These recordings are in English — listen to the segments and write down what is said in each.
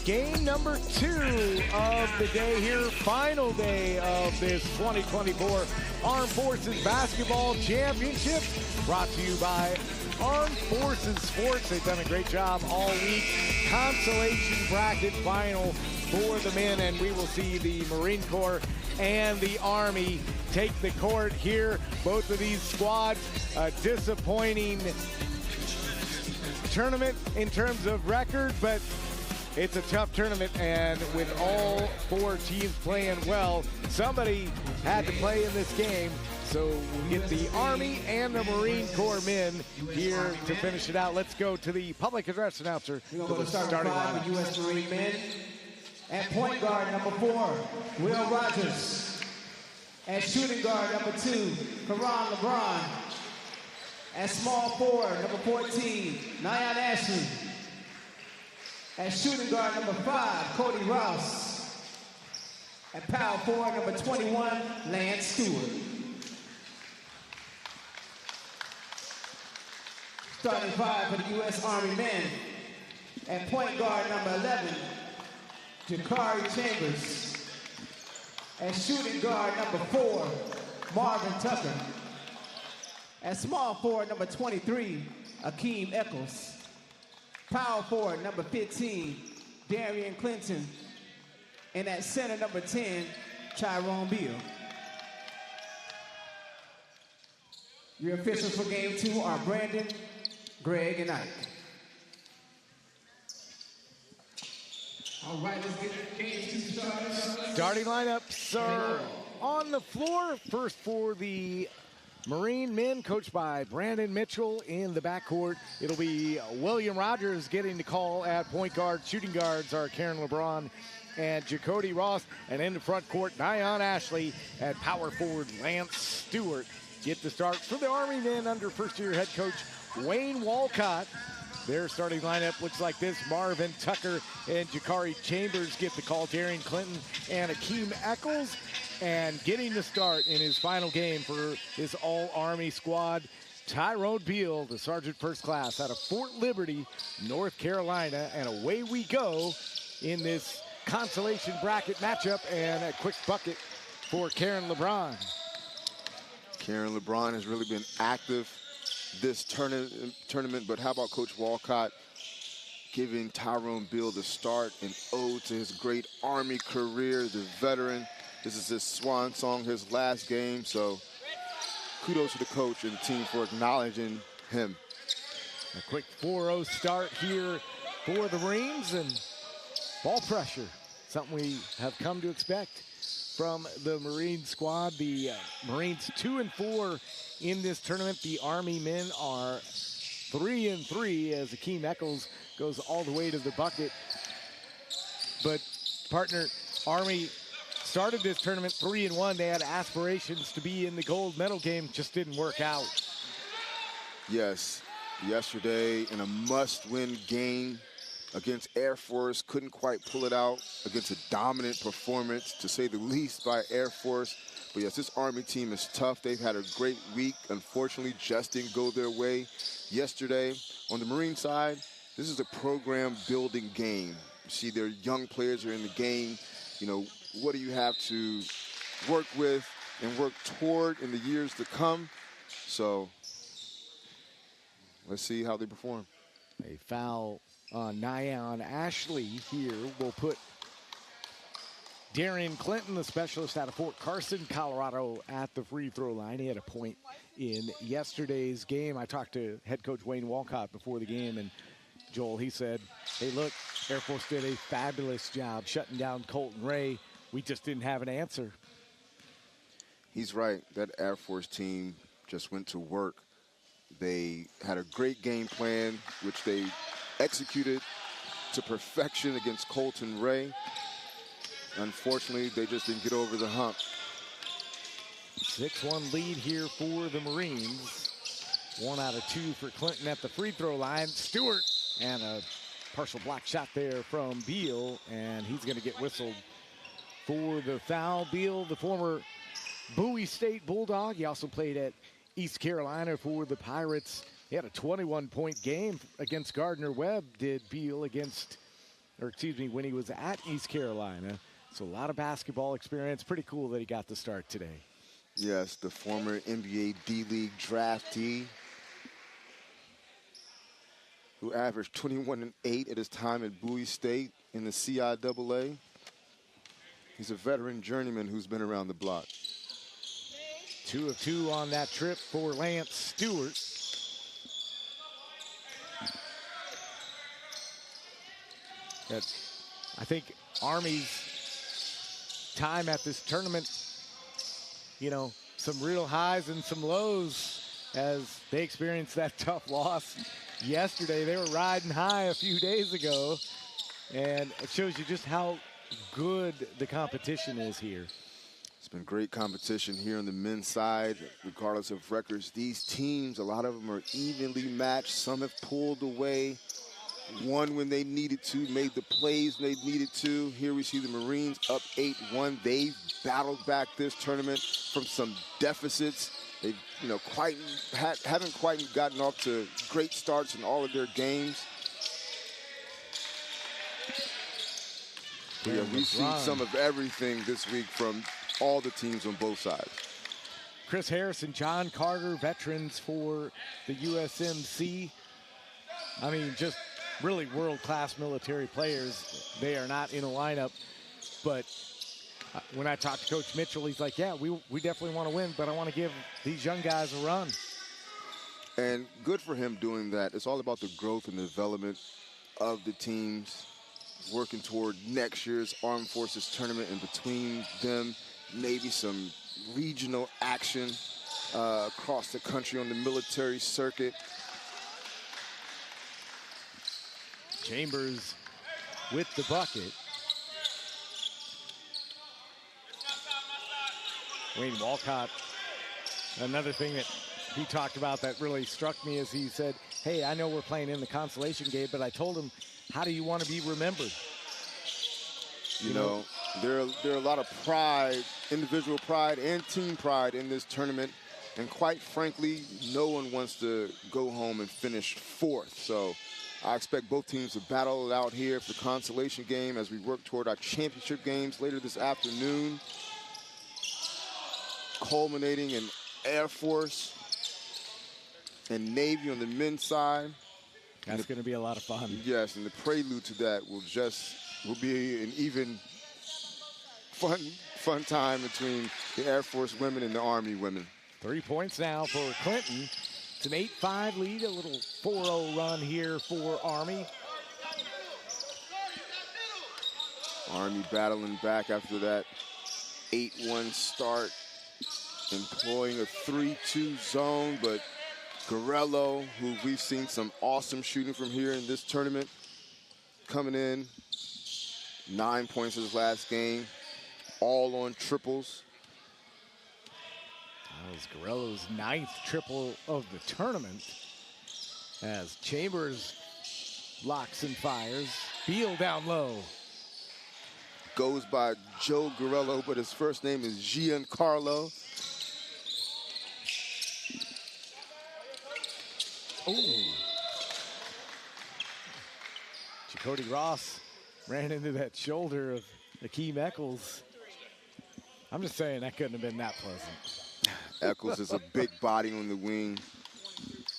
Game number 2 of the day here, final day of this 2024 Armed Forces Basketball Championship, brought to you by Armed Forces Sports. They've done a great job all week. Consolation bracket final for the men, and we will see the Marine Corps and the Army take the court here. Both of these squads, a disappointing tournament in terms of record, but it's a tough tournament, and with all 4 teams playing well, somebody had to play in this game. So we'll get the Army and the Marine Corps men here to finish it out. Let's go to the public address announcer. We're going to start with U.S. Marine men. At point guard, number 4, Will Rogers. At shooting guard, number 2, Karan LeBron. At small forward, number 14, Nyan Ashley. At shooting guard, number 5, Cody Rouse. At power forward, number 21, Lance Stewart. Starting 5 for the U.S. Army men. At point guard, number 11, Jakari Chambers. At shooting guard, number 4, Marvin Tucker. At small forward, number 23, Akeem Eccles. Power forward, number 15, Darian Clinton. And at center, number 10, Tyrone Beal. Your officials for game 2 are Brandon, Greg, and Ike. All right, let's get game 2 started. Starting lineups are on the floor. First for the Marine men, coached by Brandon Mitchell. In the backcourt, it'll be William Rogers getting the call at point guard. Shooting guards are Karen LeBron and Jacody Ross. And in the front court, Nyan Ashley. At power forward, Lance Stewart. Get the start for the Army men under first-year head coach Wayne Walcott. Their starting lineup looks like this. Marvin Tucker and Jakari Chambers get the call. Darian Clinton and Akeem Eccles. And getting the start in his final game for his all-Army squad, Tyrone Beal, the Sergeant First Class out of Fort Liberty, North Carolina. And away we go in this consolation bracket matchup, and a quick bucket for Karen LeBron. Karen LeBron has really been active this tournament, but how about Coach Walcott giving Tyrone Beal the start, an ode to his great Army career, the veteran. This is his swan song, his last game, so kudos to the coach and the team for acknowledging him. A quick 4-0 start here for the Marines, and ball pressure, something we have come to expect from the Marine squad. The Marines 2-4 in this tournament. The Army men are 3-3 as Akeem Eccles goes all the way to the bucket. But partner, Army started this tournament 3-1. They had aspirations to be in the gold medal game, just didn't work out. Yes, yesterday in a must-win game against Air Force, couldn't quite pull it out against a dominant performance, to say the least, by Air Force. But yes, this Army team is tough. They've had a great week. Unfortunately, just didn't go their way yesterday. On the Marine side, this is a program-building game. You see their young players are in the game. You know, what do you have to work with and work toward in the years to come? So let's see how they perform. A foul on Nyan Ashley here will put Darian Clinton, the specialist out of Fort Carson, Colorado, at the free throw line. He had a point in yesterday's game. I talked to head coach Wayne Walcott before the game, and Joel, he said, hey, look, Air Force did a fabulous job shutting down Colton Ray. We just didn't have an answer. He's right. That Air Force team just went to work. They had a great game plan, which they executed to perfection against Colton Ray. Unfortunately, they just didn't get over the hump. 6-1 lead here for the Marines. 1 out of 2 for Clinton at the free throw line. Stewart, and a partial block shot there from Beal, and he's going to get whistled for the foul. Beal, the former Bowie State Bulldog. He also played at East Carolina for the Pirates. He had a 21-point game against Gardner-Webb, did Beal, against or excuse me, when he was at East Carolina. So a lot of basketball experience. Pretty cool that he got the start today. Yes, the former NBA D-League draftee who averaged 21 and 8 at his time at Bowie State in the CIAA. He's a veteran journeyman who's been around the block. 2 of 2 on that trip for Lance Stewart. I think Army's time at this tournament, you know, some real highs and some lows as they experienced that tough loss yesterday. They were riding high a few days ago, and it shows you just how good the competition is here. It's been great competition here on the men's side, regardless of records. These teams, a lot of them are evenly matched. Some have pulled away, won when they needed to, made the plays they needed to. Here we see the Marines up 8-1. They've battled back this tournament from some deficits. They, you know, haven't quite gotten off to great starts in all of their games. Yeah, we've seen some of everything this week from all the teams on both sides. Chris Harris and John Carter, veterans for the USMC. I mean, just really world-class military players. They are not in a lineup, but when I talked to Coach Mitchell, he's like, yeah, we definitely want to win, but I want to give these young guys a run. And good for him doing that. It's all about the growth and development of the teams, working toward next year's Armed Forces tournament, and between them, maybe some regional action across the country on the military circuit. Chambers with the bucket. Wayne Walcott, another thing that he talked about that really struck me is he said, hey, I know we're playing in the Consolation game, but I told him, how do you want to be remembered? You know, there are a lot of pride, individual pride and team pride in this tournament. And quite frankly, no one wants to go home and finish fourth. So I expect both teams to battle it out here for the Consolation game as we work toward our championship games later this afternoon, culminating in Air Force and Navy on the men's side. That's going to be a lot of fun. Yes, and the prelude to that will be an even fun time between the Air Force women and the Army women. 3 points now for Clinton. It's an 8-5 lead, a little 4-0 run here for Army. Army battling back after that 8-1 start, employing a 3-2 zone, but Garello, who we've seen some awesome shooting from here in this tournament, coming in, 9 points his last game, all on triples. That was Garello's 9th triple of the tournament as Chambers locks and fires. Beal down low. Goes by Joe Garello, but his first name is Giancarlo. Ooh. Chakotay Ross ran into that shoulder of Akeem Eccles. I'm just saying that couldn't have been that pleasant. Eccles is a big body on the wing,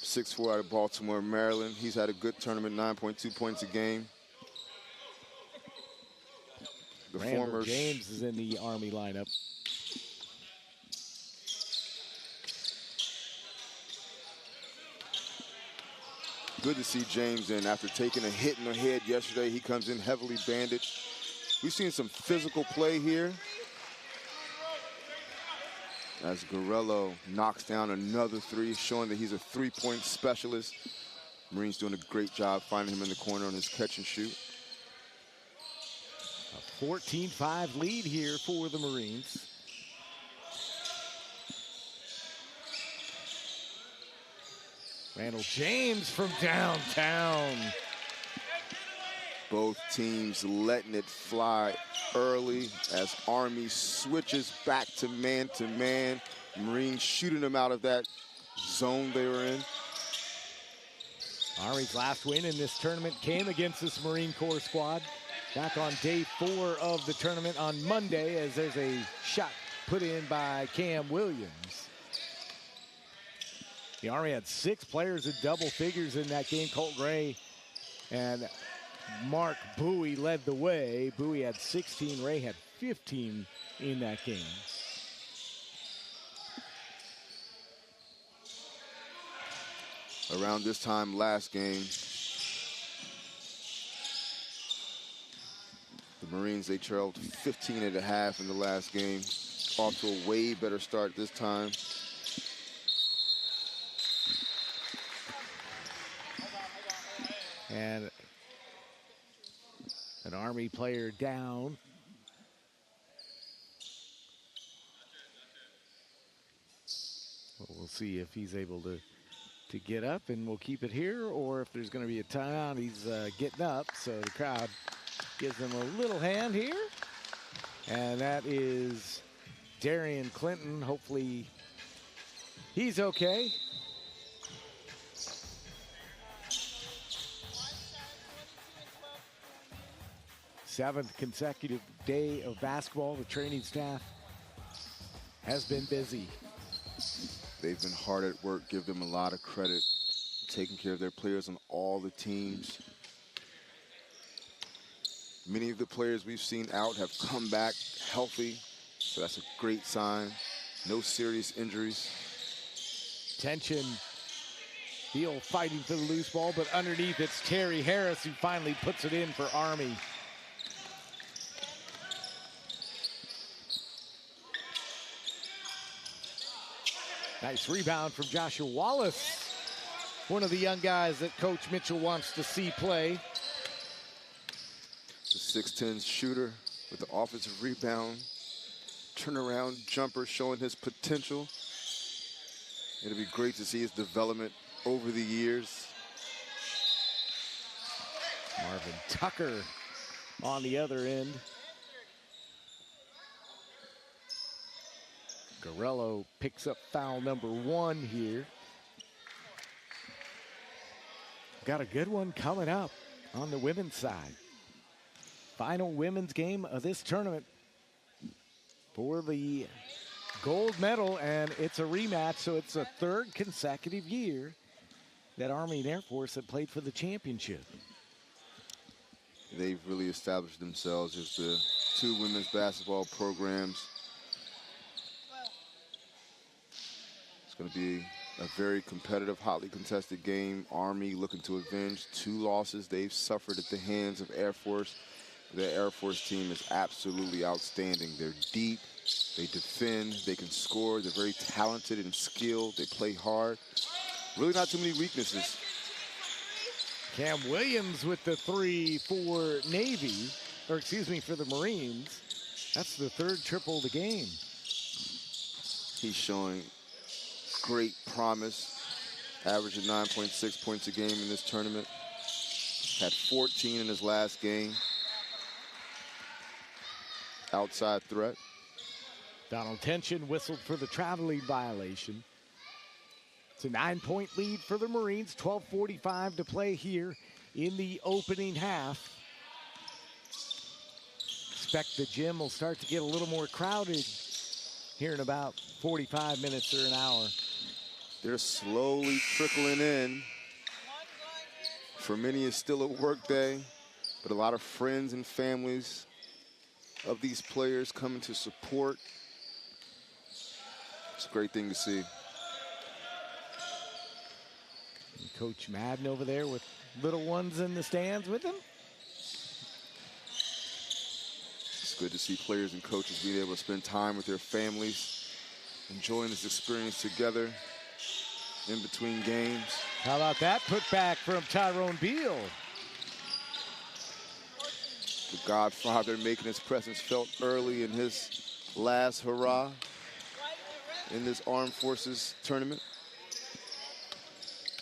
6'4" out of Baltimore, Maryland. He's had a good tournament, 9.2 points a game. The former James is in the Army lineup. Good to see James in. After taking a hit in the head yesterday, he comes in heavily bandaged. We've seen some physical play here as Garello knocks down another three, showing that he's a three-point specialist. Marines doing a great job finding him in the corner on his catch and shoot. A 14-5 lead here for the Marines. Randall James from downtown. Both teams letting it fly early as Army switches back to man. Marines shooting them out of that zone they were in. Army's last win in this tournament came against this Marine Corps squad. back on day 4 of the tournament on Monday, as there's a shot put in by Cam Williams. The Army had 6 players in double figures in that game. Colt Gray and Mark Bowie led the way. Bowie had 16, Ray had 15 in that game. Around this time last game, the Marines, they trailed 15.5 in the last game. Off to a way better start this time. And an Army player down. We'll see if he's able to get up, and we'll keep it here, or if there's going to be a timeout. He's getting up, so the crowd gives him a little hand here. And that is Darian Clinton. Hopefully he's okay. Seventh consecutive day of basketball. The training staff has been busy. They've been hard at work. Give them a lot of credit. Taking care of their players on all the teams. Many of the players we've seen out have come back healthy, so that's a great sign. No serious injuries. Tension. Beal fighting for the loose ball, but underneath it's Terry Harris who finally puts it in for Army. Nice rebound from Joshua Wallace, one of the young guys that Coach Mitchell wants to see play. The 6'10" shooter with the offensive rebound, turnaround jumper showing his potential. It'll be great to see his development over the years. Marvin Tucker on the other end. Garello picks up foul number 1 here. Got a good one coming up on the women's side. Final women's game of this tournament for the gold medal, and it's a rematch, so it's a 3rd consecutive year that Army and Air Force have played for the championship. They've really established themselves as the 2 women's basketball programs. It's going to be a very competitive, hotly contested game. Army looking to avenge 2 losses they've suffered at the hands of Air Force. The Air Force team is absolutely outstanding. They're deep, they defend, they can score, they're very talented and skilled, they play hard. Really not too many weaknesses. Cam Williams with the 3 for Navy, or excuse me, for the Marines. That's the 3rd triple of the game. He's showing great promise, averaging 9.6 points a game in this tournament. Had 14 in his last game. Outside threat. Donald Tension whistled for the traveling violation. It's a 9-point lead for the Marines. 12:45 to play here in the opening half. Expect the gym will start to get a little more crowded here in about 45 minutes or an hour. They're slowly trickling in. For many, it's still a work day, but a lot of friends and families of these players coming to support. It's a great thing to see. And Coach Madden over there with little ones in the stands with him. It's good to see players and coaches being able to spend time with their families, enjoying this experience together in between games. How about that putback from Tyrone Beal? The Godfather making his presence felt early in his last hurrah in this Armed Forces tournament.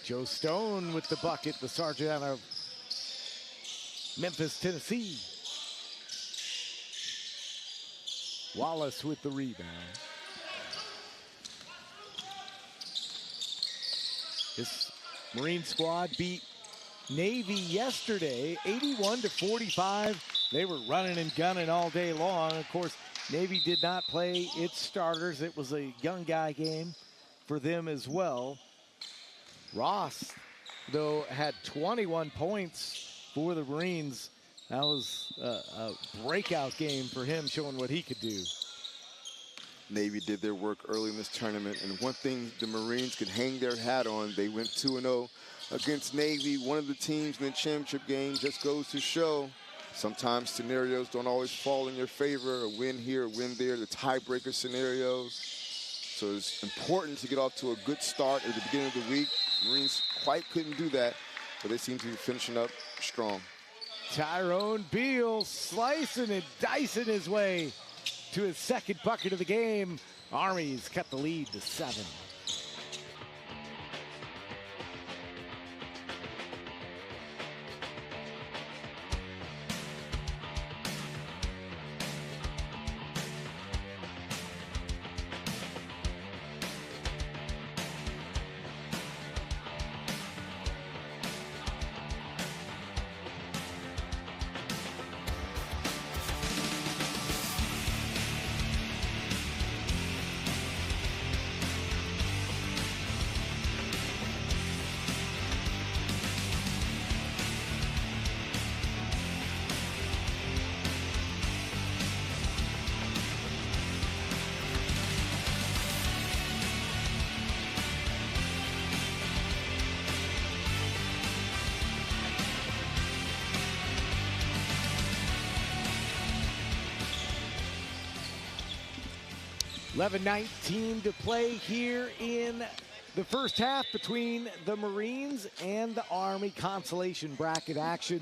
Joe Stone with the bucket, the sergeant out of Memphis, Tennessee. Wallace with the rebound. This Marine squad beat Navy yesterday, 81-45. they were running and gunning all day long. Of course, Navy did not play its starters. It was a young guy game for them as well. Ross, though, had 21 points for the Marines. That was a breakout game for him, showing what he could do. Navy did their work early in this tournament, and one thing the Marines could hang their hat on, they went 2-0 against Navy. One of the teams in the championship game. Just goes to show sometimes scenarios don't always fall in your favor. A win here, a win there, the tiebreaker scenarios. So it's important to get off to a good start at the beginning of the week. Marines quite couldn't do that, but they seem to be finishing up strong. Tyrone Beal slicing and dicing his way to his second bucket of the game. Army's cut the lead to 7. $11:19 to play here in the first half between the Marines and the Army. Consolation bracket action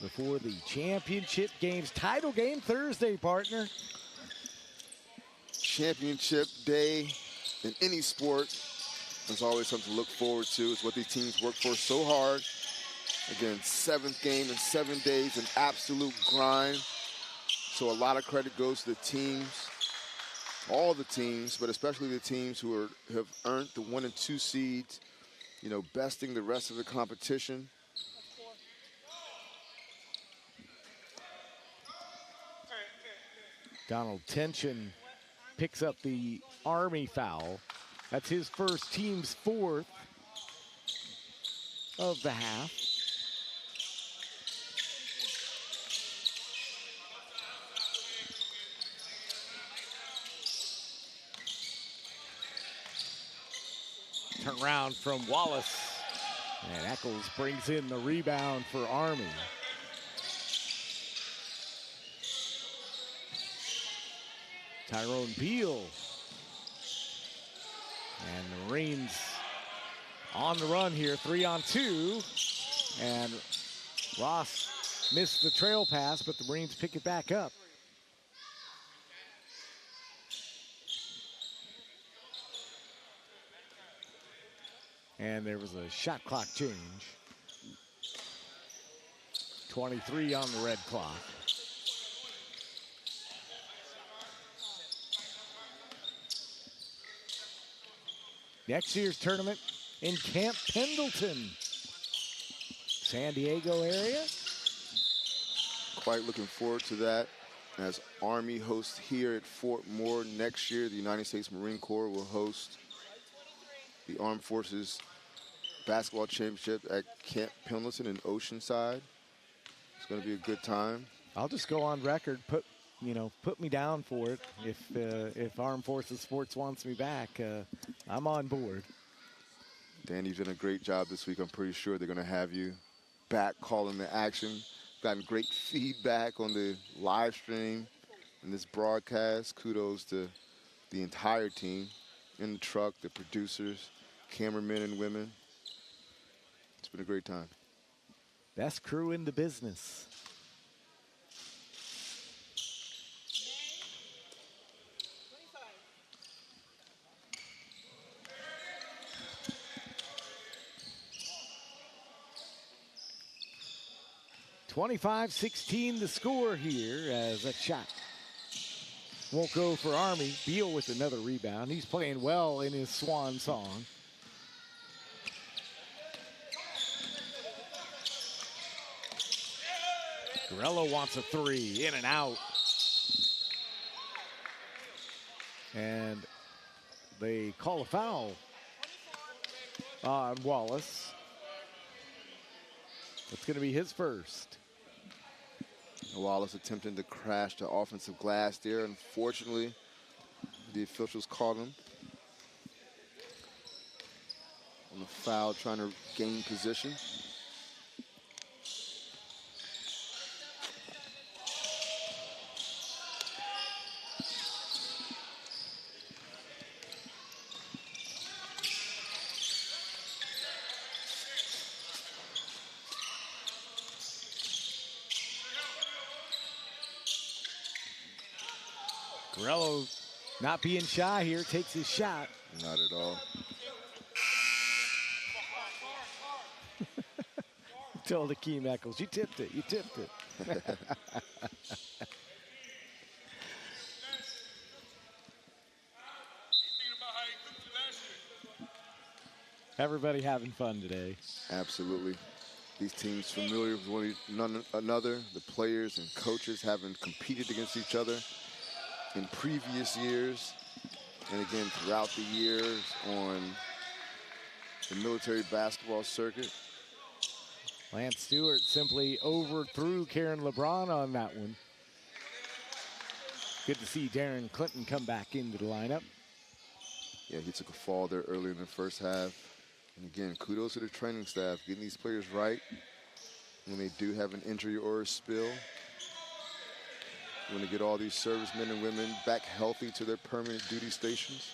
before the championship games. Title game Thursday, partner. Championship day in any sport is always something to look forward to. It's what these teams work for so hard. Again, 7th game in 7 days, an absolute grind. So a lot of credit goes to the teams, all the teams, but especially the teams who have earned the 1 and 2 seeds, you know, besting the rest of the competition. Donald Tension picks up the Army foul. That's his first, team's 4th of the half. Turnaround from Wallace. And Eccles brings in the rebound for Army. Tyrone Beal. And the Marines on the run here, 3-on-2. And Ross missed the trail pass, but the Marines pick it back up. And there was a shot clock change. 23 on the red clock. Next year's tournament in Camp Pendleton, San Diego area. Quite looking forward to that. As Army hosts here at Fort Moore next year, the United States Marine Corps will host the Armed Forces Basketball Championship at Camp Pendleton in Oceanside. It's going to be a good time. I'll just go on record, put me down for it. If Armed Forces Sports wants me back, I'm on board. Dan, you've done a great job this week. I'm pretty sure they're going to have you back calling the action. Gotten great feedback on the live stream and this broadcast. Kudos to the entire team in the truck, the producers, cameramen and women. It's been a great time. Best crew in the business. (25-16) the score here, as that shot won't go for Army. Beal with another rebound. He's playing well in his swan song. Garello wants a three, in and out. And they call a foul on Wallace. It's going to be his first. Wallace attempting to crash the offensive glass there. Unfortunately, the officials called him on the foul, trying to gain position. Garello not being shy here, takes his shot. Not at all. Told Akeem Eccles, you tipped it, you tipped it. Everybody having fun today. Absolutely. These teams familiar with one another. The players and coaches having competed against each other in previous years. And again, throughout the years on the military basketball circuit. Lance Stewart simply overthrew Karen LeBron on that one. Good to see Darren Clinton come back into the lineup. Yeah, he took a fall there early in the first half. And again, kudos to the training staff, getting these players right when they do have an injury or a spill. We want to get all these servicemen and women back healthy to their permanent duty stations.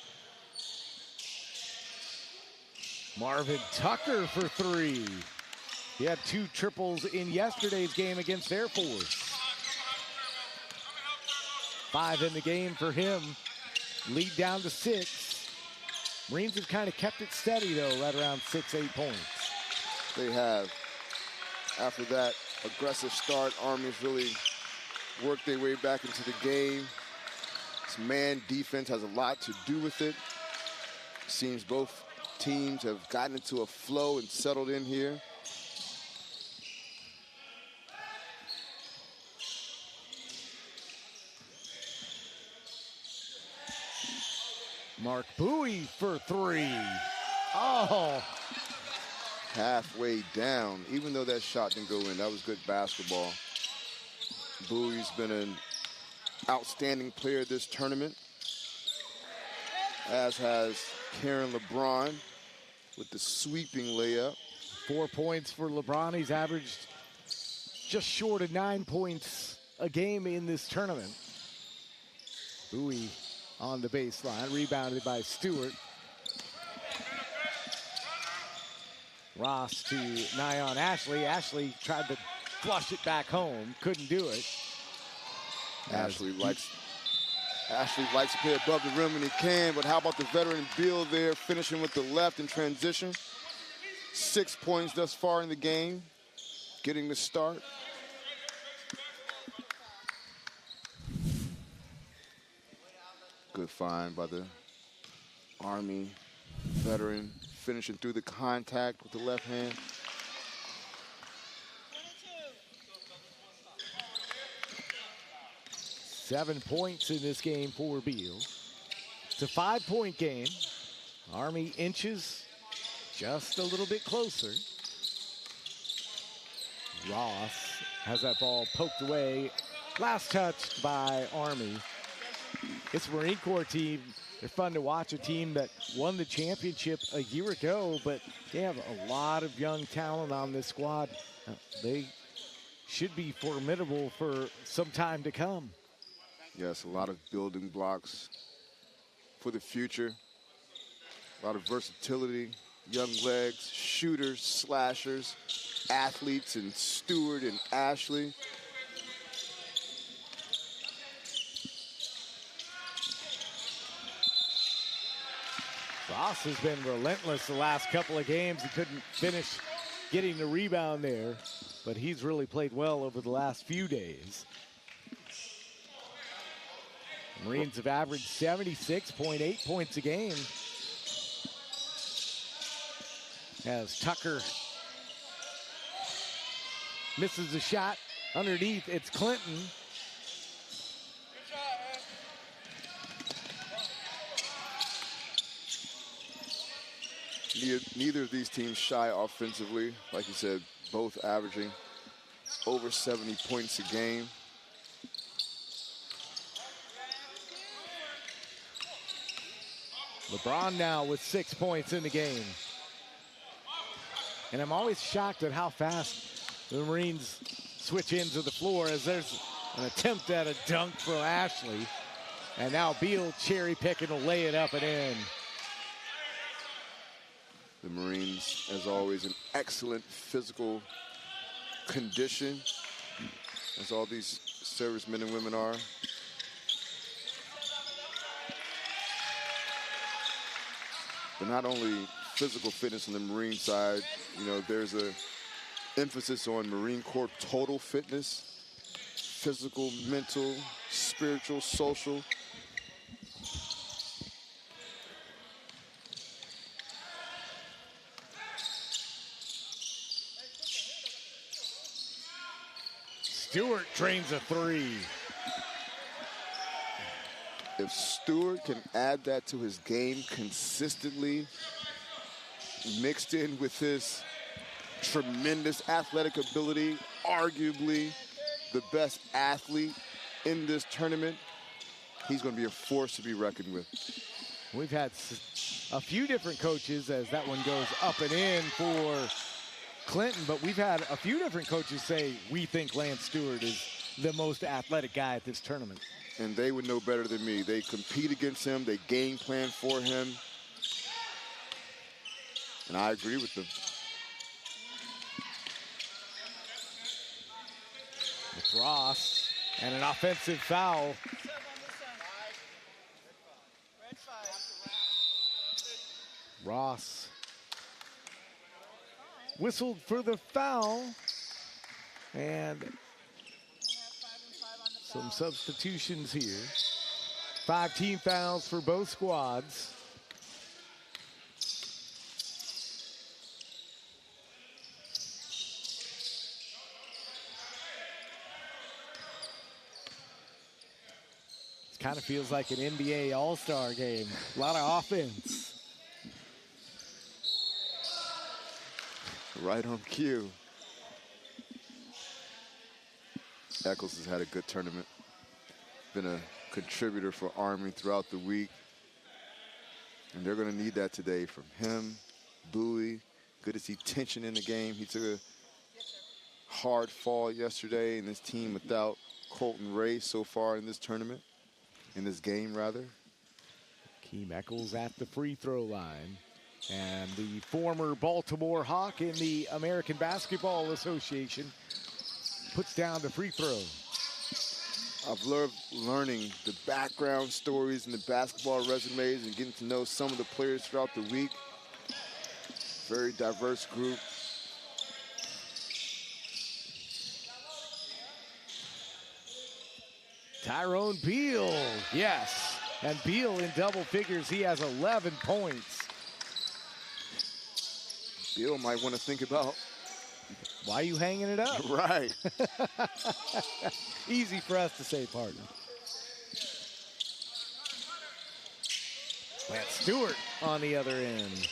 Marvin Tucker for three. He had 2 triples in yesterday's game against Air Force. 5 in the game for him. Lead down to 6. Marines have kind of kept it steady, though, right around 6-8 points. They have. After that aggressive start, Army's really worked their way back into the game. This man defense has a lot to do with it. Seems both teams have gotten into a flow and settled in here. Mark Bowie for 3. Oh. Halfway down, even though that shot didn't go in, that was good basketball. Bowie's been an outstanding player this tournament, as has Karen LeBron with the sweeping layup. 4 points for LeBron. He's averaged just short of 9 points a game in this tournament. Bowie on the baseline, rebounded by Stewart. Ross to Nyan Ashley. Ashley tried to flush it back home, couldn't do it. Ashley likes to play above the rim when he can, but how about the veteran Bill there finishing with the left in transition? 6 points thus far in the game, getting the start. Good find by the Army veteran, finishing through the contact with the left hand. Seven points in this game for Beal. It's a 5-point game. Army inches just a little bit closer. Ross has that ball poked away. Last touched by Army. It's a Marine Corps team. They're fun to watch, a team that won the championship a year ago, but they have a lot of young talent on this squad. They should be formidable for some time to come. Yes, a lot of building blocks for the future. A lot of versatility, young legs, shooters, slashers, athletes in Stewart and Ashley. Ross has been relentless the last couple of games. He couldn't finish getting the rebound there, but he's really played well over the last few days. Marines have averaged 76.8 points a game. As Tucker misses a shot Underneath, it's Clinton. Neither of these teams shy offensively. Like you said, both averaging over 70 points a game. LeBron now with 6 points in the game. And I'm always shocked at how fast the Marines switch ends of the floor, as there's an attempt at a dunk from Ashley. And now Beal cherry picking will lay it up and in. The Marines, as always, in excellent physical condition, as all these servicemen and women are. But not only physical fitness on the Marine side, you know, there's a emphasis on Marine Corps total fitness, physical, mental, spiritual, social. Stewart drains a three. If Stewart can add that to his game consistently, mixed in with his tremendous athletic ability, arguably the best athlete in this tournament, he's going to be a force to be reckoned with. We've had a few different coaches as that one goes up and in for Clinton, but we've had a few different coaches say, we think Lance Stewart is the most athletic guy at this tournament. And they would know better than me. They compete against him. They game plan for him. And I agree with them. It's Ross, and an offensive foul. Ross whistled for the foul, and some substitutions here. 5 team fouls for both squads. It kind of feels like an NBA All-Star game. A lot of offense. Right on cue. Eccles has had a good tournament. Been a contributor for Army throughout the week. And they're going to need that today from him, Bowie. Good to see tension in the game. He took a hard fall yesterday, and his team without Colton Ray so far in this tournament, in this game rather. Keem Eccles at the free throw line. And the former Baltimore Hawk in the American Basketball Association puts down the free throw. I've loved learning the background stories and the basketball resumes and getting to know some of the players throughout the week. Very diverse group. Tyrone Beal, yes. And Beal in double figures, he has 11 points. Beal might want to think about. Why are you hanging it up? Right. Easy for us to say, partner. Lance Stewart on the other end.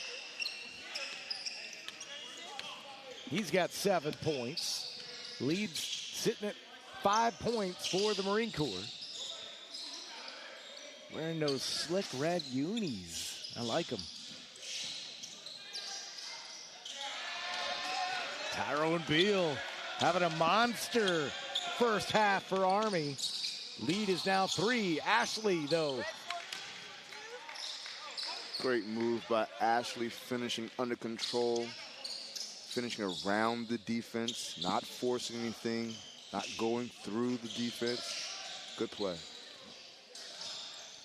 He's got 7 points. Leads sitting at 5 points for the Marine Corps. Wearing those slick red unis. I like them. Tyrone Beal having a monster first half for Army. Lead is now 3. Ashley, though. Great move by Ashley, finishing under control, finishing around the defense, not forcing anything, not going through the defense. Good play.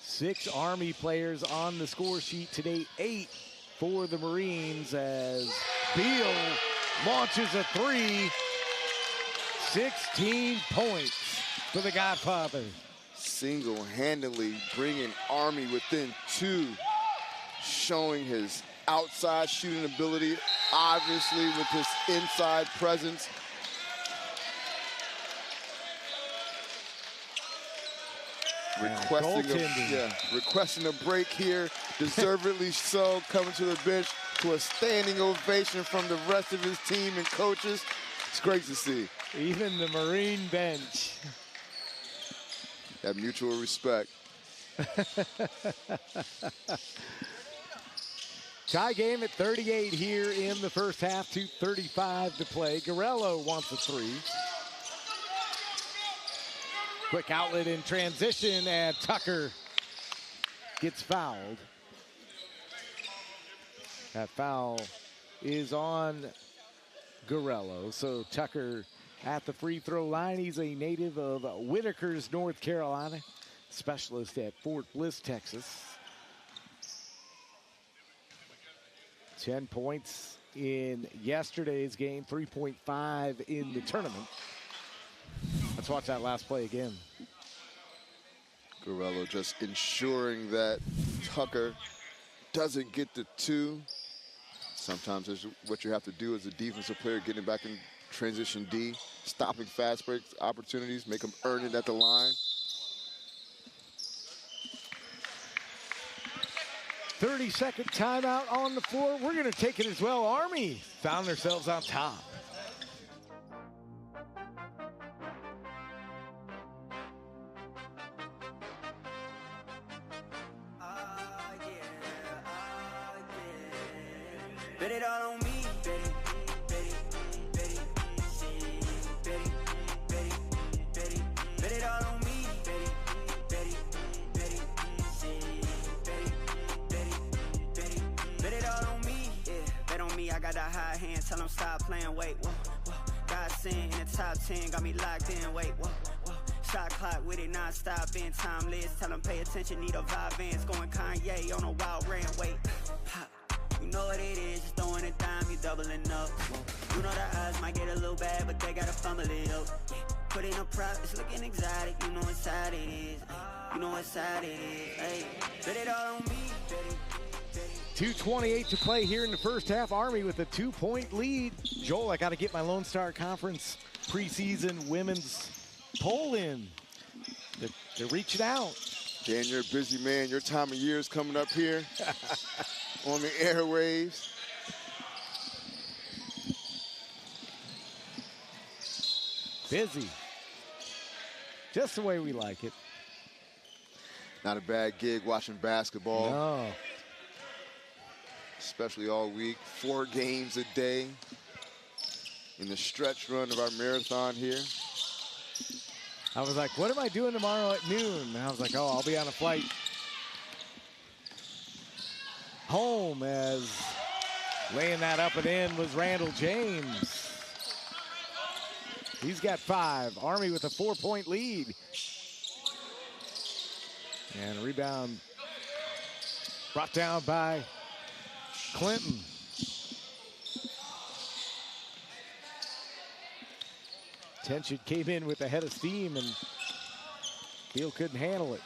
6 Army players on the score sheet today, 8 for the Marines as Beal launches a 3. 16 points for the Godfather. Single-handedly bringing Army within 2, showing his outside shooting ability, obviously with his inside presence. requesting a break here, deservedly so, coming to the bench to a standing ovation from the rest of his team and coaches. It's great to see. Even the Marine bench. That mutual respect. Tie game at 38 here in the first half, 2:35 to play. Garello wants a three. Quick outlet in transition, and Tucker gets fouled. That foul is on Garello. So Tucker at the free throw line. He's a native of Whitakers, North Carolina, specialist at Fort Bliss, Texas. 10 points in yesterday's game, 3.5 in the tournament. Let's watch that last play again. Garello just ensuring that Tucker doesn't get the two. Sometimes that's what you have to do as a defensive player, getting back in transition D, stopping fast break opportunities, make them earn it at the line. 30-second timeout on the floor. We're going to take it as well. Army found themselves on top. Bet it all on me, bet it, bet it, bet it, bet it, bet it, bet it, bet it all on me, bet it, bet it, bet it, bet it, bet it, bet it, bet it all on me, yeah. Bet on me, I got that high hand, tell them stop playing, wait, whoa, whoa. God sent in the top 10, got me locked in, wait, whoa, whoa. Shot clock with it non-stop, been timeless, tell them pay attention, need a vibe Vans, going Kanye on a wild rant, wait, pop. You know what it is, just throwing a dime, you doubling up. You know the odds might get a little bad, but they gotta fumble it up. Yeah. Put in a prop, it's looking exotic. You know what side it is. You know what side it is. Hey, bet it all on me. 2:28 to play here in the first half. Army with a 2-point lead. Joel, I got to get my Lone Star Conference preseason women's poll in. They're reaching out. Dan, you're a busy man. Your time of year is coming up here. On the airwaves. Busy. Just the way we like it. Not a bad gig watching basketball. No. Especially all week. 4 games a day in the stretch run of our marathon here. I was like, what am I doing tomorrow at noon? And I was like, oh, I'll be on a flight home, as laying that up and in was Randall James. He's got 5. Army with a 4-point lead. And a rebound brought down by Clinton. Tension came in with a head of steam, and Field couldn't handle it.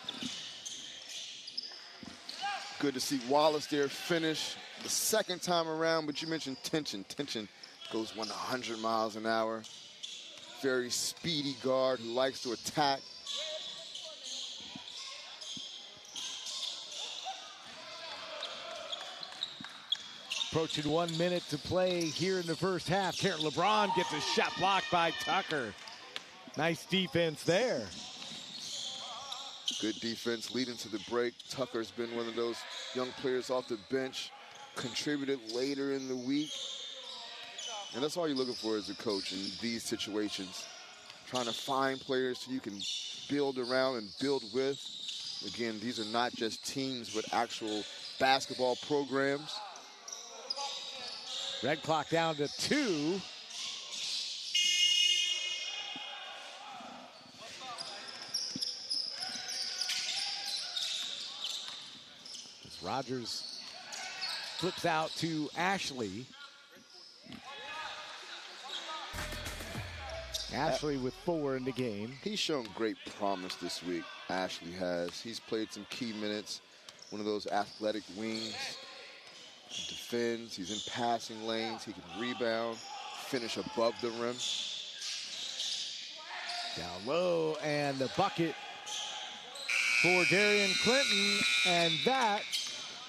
Good to see Wallace there finish the second time around, but you mentioned tension. Tension goes 100 miles an hour. Very speedy guard who likes to attack. Approaching 1 minute to play here in the first half. Karen LeBron gets a shot blocked by Tucker. Nice defense there. Good defense leading to the break. Tucker's been one of those young players off the bench, contributed later in the week. And that's all you're looking for as a coach in these situations. Trying to find players so you can build around and build with. Again, these are not just teams, but actual basketball programs. Red clock down to 2. As Rogers flips out to Ashley. Ashley with 4 in the game. He's shown great promise this week, Ashley has. He's played some key minutes. One of those athletic wings. He defends, he's in passing lanes, he can rebound, finish above the rim. Down low, and the bucket for Darian Clinton, and that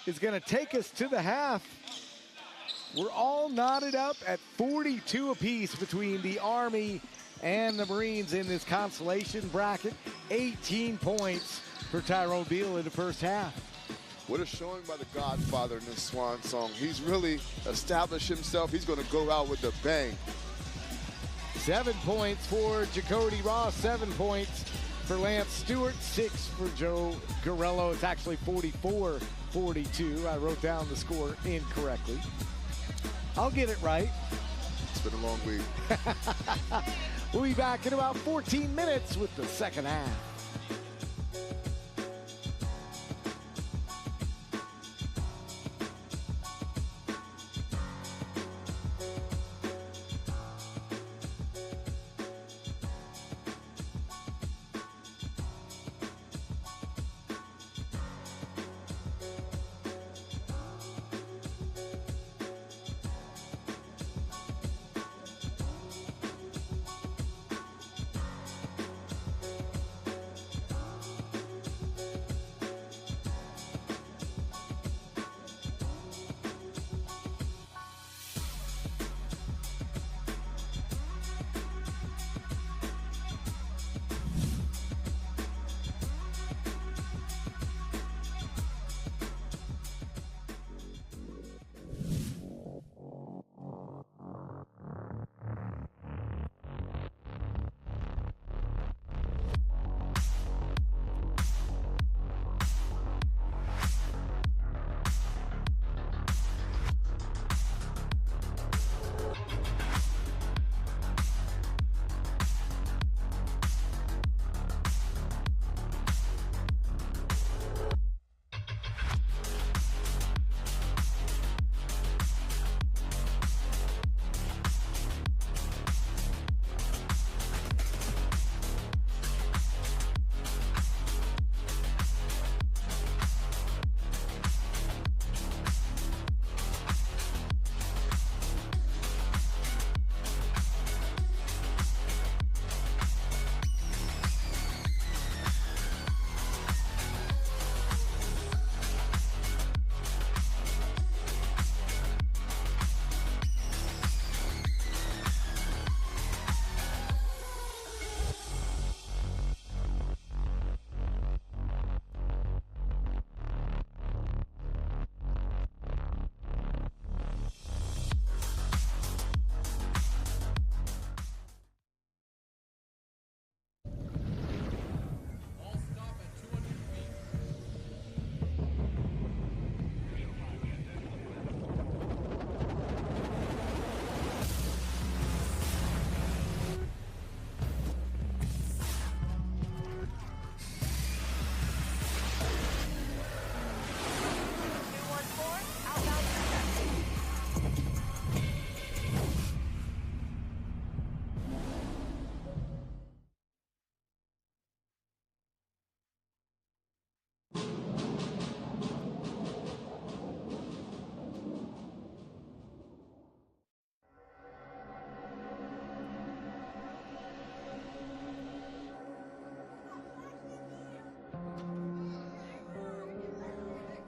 is going to take us to the half. We're all knotted up at 42 apiece between the Army and the Marines in this consolation bracket. 18 points for Tyrone Beal in the first half. What a showing by the Godfather in this swan song. He's really established himself. He's going to go out with a bang. 7 points for Jacody Ross, 7 points for Lance Stewart, 6 for Joe Garello. It's actually 44-42. I wrote down the score incorrectly. I'll get it right. It's been a long week. We'll be back in about 14 minutes with the second half.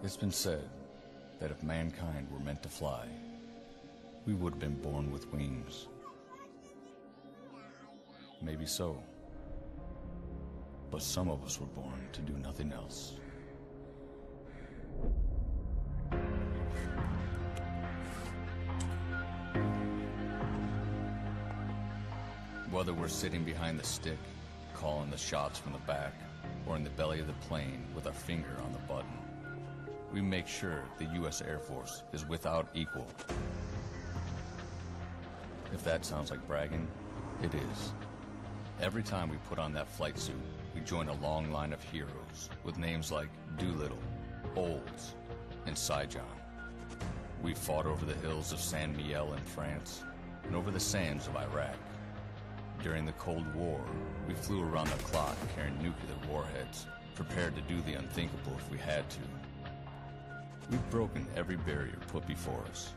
It's been said that if mankind were meant to fly, we would have been born with wings. Maybe so. But some of us were born to do nothing else. Whether we're sitting behind the stick, calling the shots from the back, or in the belly of the plane with our finger on the button, we make sure the U.S. Air Force is without equal. If that sounds like bragging, it is. Every time we put on that flight suit, we join a long line of heroes with names like Doolittle, Olds, and Saigon. We fought over the hills of Saint Mihiel in France and over the sands of Iraq. During the Cold War, we flew around the clock carrying nuclear warheads, prepared to do the unthinkable if we had to. We've broken every barrier put before us,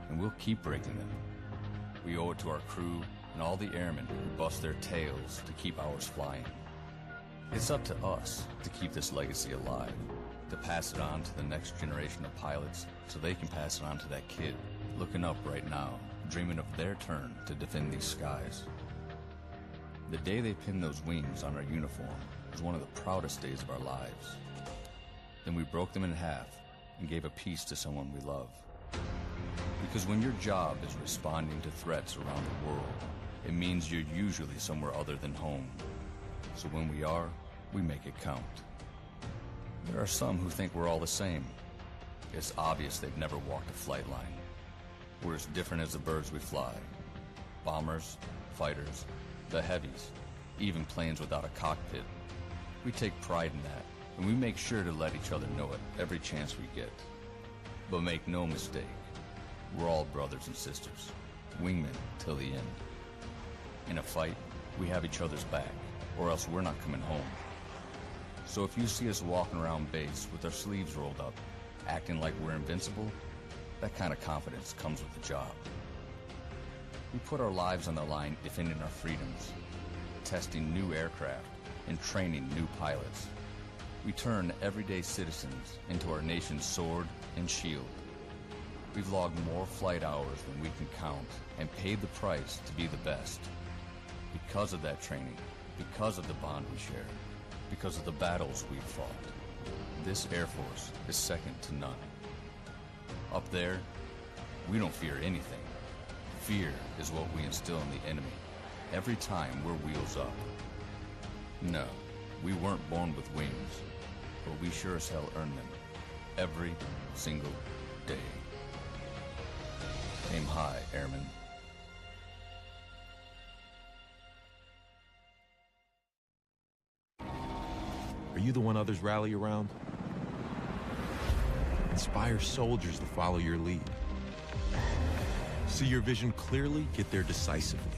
and we'll keep breaking them. We owe it to our crew and all the airmen who bust their tails to keep ours flying. It's up to us to keep this legacy alive, to pass it on to the next generation of pilots so they can pass it on to that kid looking up right now, dreaming of their turn to defend these skies. The day they pinned those wings on our uniform was one of the proudest days of our lives. Then we broke them in half and gave a piece to someone we love. Because when your job is responding to threats around the world, it means you're usually somewhere other than home. So when we are, we make it count. There are some who think we're all the same. It's obvious they've never walked a flight line. We're as different as the birds we fly. Bombers, fighters, the heavies, even planes without a cockpit. We take pride in that, and we make sure to let each other know it every chance we get. But make no mistake, we're all brothers and sisters, wingmen till the end. In a fight, we have each other's back, or else we're not coming home. So if you see us walking around base with our sleeves rolled up, acting like we're invincible, that kind of confidence comes with the job. We put our lives on the line defending our freedoms, testing new aircraft, and training new pilots. We turn everyday citizens into our nation's sword and shield. We've logged more flight hours than we can count and paid the price to be the best. Because of that training, because of the bond we share, because of the battles we've fought, this Air Force is second to none. Up there, we don't fear anything. Fear is what we instill in the enemy every time we're wheels up. No, we weren't born with wings, but we sure as hell earn them every single day. Aim high, airmen. Are you the one others rally around? Inspire soldiers to follow your lead. See your vision clearly, get there decisively.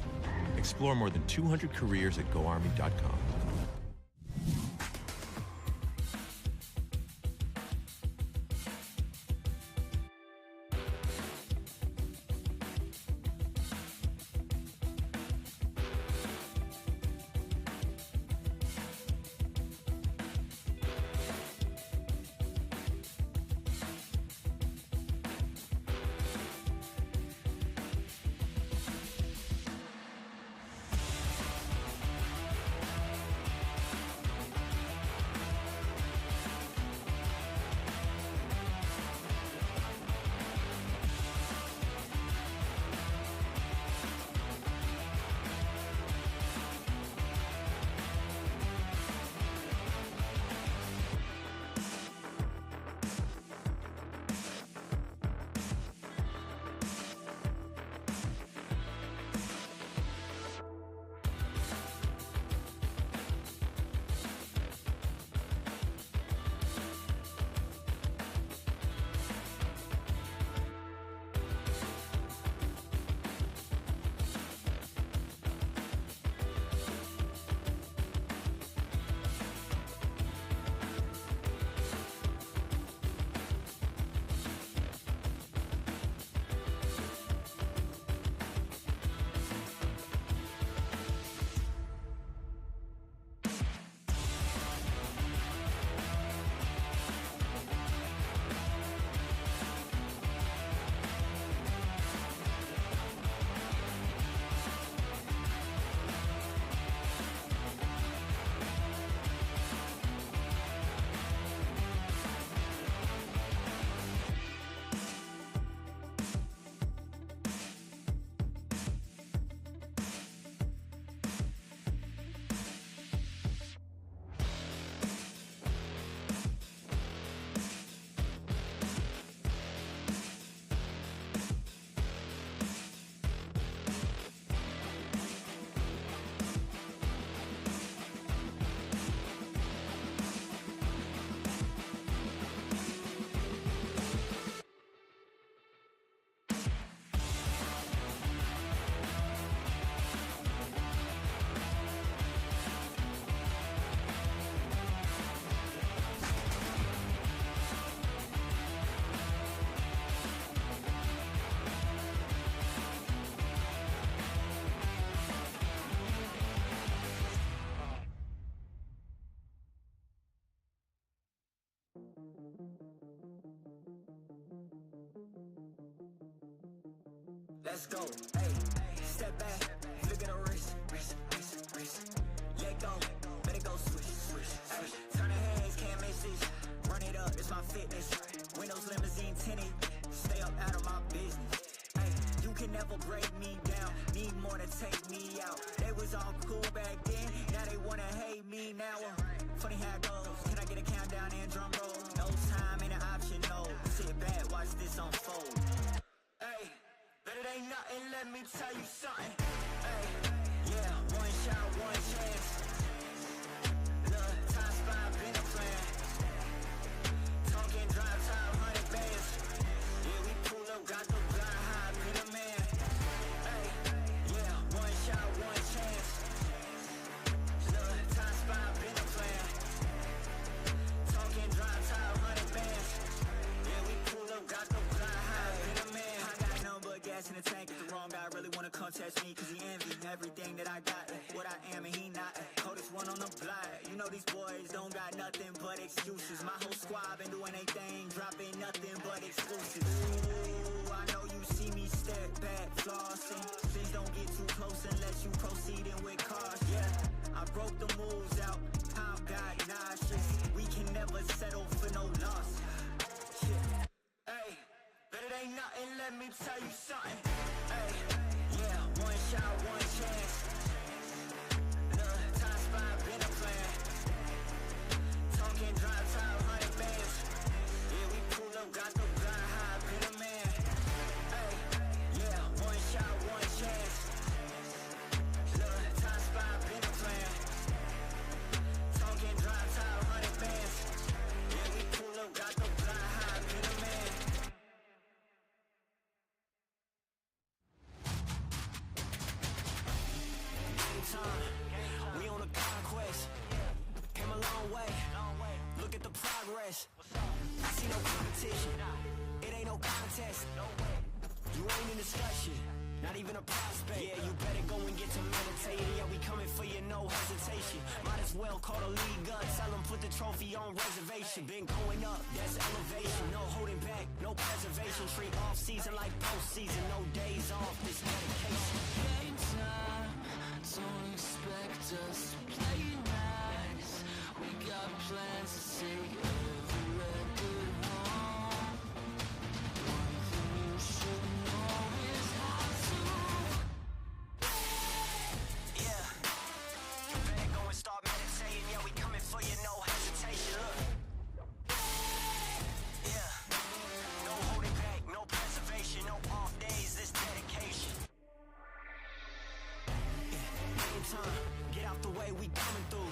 Explore more than 200 careers at GoArmy.com. Let's go. Hey, step back, look at the wrist. Let go, let it go, switch. Hey, turn the heads, can't miss this. Run it up, it's my fitness. Windows limousine tinted, stay up out of my business. Hey, you can never break me down. Need more to take me out. They was all cool back then, now they wanna hate me now. Funny how it goes. Can I get a countdown and drum roll? No time ain't an option, no. Sit back, watch this unfold. Hey, but it ain't nothing, let me tell you something. Hey, yeah, one shot, one chance. Look, top spot, been a plan. Talking drive time, 100 bands. Yeah, we pull up, got the blind high, been a man. Hey, yeah, one shot, one chance. Look, top spot, been a plan. Talking drive time, 100 bands. Yeah, we pull up, got the blind high, been a man. I got nothing but gas in the tank. If the wrong guy really wanna come test me, cause he envy everything that I got. What I am and he not. Coldest one on the block. You know these boys don't got nothing but excuses. My whole squad been doing they thing, dropping nothing but exclusives. Ooh, I know you see me step back, flossing. Please don't get too close unless you proceeding with caution. Yeah, I broke the moves out. I'm got nauseous. We can never settle for no loss. Shit. Hey, but it ain't nothing, let me tell you something. Hey, yeah, one shot, one chance. Look, top spot, been a plan. Talking drive time, 100 bands. Yeah, we pull up, got the blind high, been a man. Hey, yeah, one shot, one chance. Look, top spot, been a plan. Talking drive time, 100 bands. Yeah, we pull up, got the blind high, been a man. Time. We on a conquest. Came a long way. Look at the progress. I see no competition. It ain't no contest. You ain't in discussion. Not even a prospect. Yeah, you better go and get to meditating. Yeah, we coming for you, no hesitation. Might as well call the league up. Tell them put the trophy on reservation. Been going up, that's elevation. No holding back, no preservation. Treat off season like postseason. No days off, this dedication. Game time, don't expect us to play nice. We got plans to take every record home. One thing you should know is how to. Yeah, you better go and start meditating. Yeah, we coming for you, no hesitation. Look. Yeah, no holding back, no preservation, no off days, this dedication. Game time, get out the way, we coming through.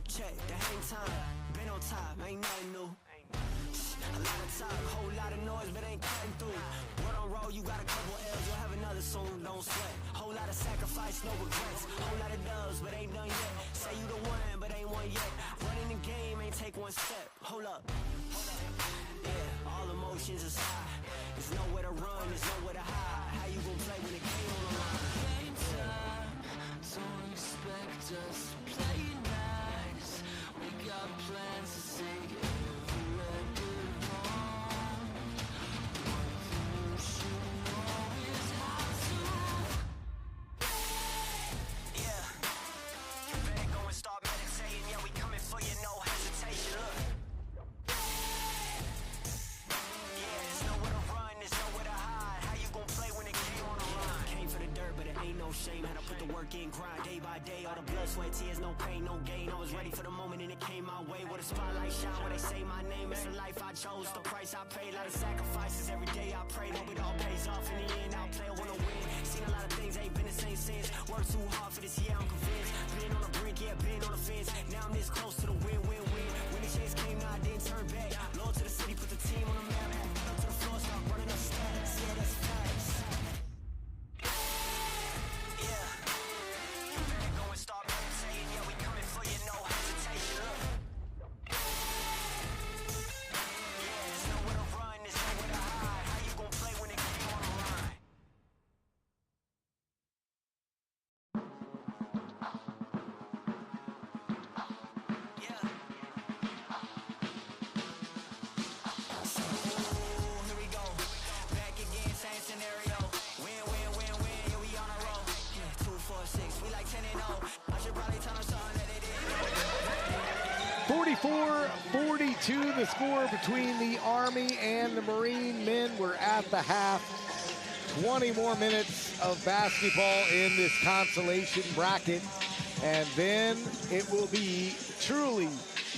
Check the hang time, been on top, ain't nothing new. A lot of talk, whole lot of noise, but ain't cutting through. Word on roll, you got a couple L's, you'll have another soon, don't sweat. Whole lot of sacrifice, no regrets. Whole lot of dubs, but ain't done yet. Say you the one, but ain't one yet. Running the game, ain't take one step. Hold up. Yeah, all emotions aside. There's nowhere to run, there's nowhere to hide. How you gon' play when the game on the line? Game time, don't expect us to play nice. We got plans to take every record home. One thing you should know is how to. Yeah, you better go and start meditating. Yeah, we coming for you, no hesitation. Look. Yeah, there's nowhere to run, there's nowhere to hide. How you gon' play when the game on the line? Came for the dirt, but it ain't no shame. Had to put the work in, grind day by day. All the blood, sweat, tears, no pain, no gain. I was ready for the moment and it came my way. Where the spotlight shine, where they say my name. It's the life I chose, the price I paid. A lot of sacrifices, every day I prayed. Hope it all pays off in the end. I'll play, wanna win. Seen a lot of things, ain't been the same since. Worked too hard for this, yeah, I'm convinced. Been on the brink, yeah, been on the fence. Now I'm this close to the win-win-win. When the chance came, now I didn't turn back. Loyal to the city, put the team on the map. Up to the floor, start running up stats. Yeah, that's facts. Yeah, you better go and start meditating. Yeah, we coming for you, no hesitation. Look. Yeah, there's nowhere to run, there's nowhere to hide. How you gon' play when the game on the line? 44-42 the score between the Army and the Marine men. We're at the half. 20 more minutes of basketball in this consolation bracket. And then it will be truly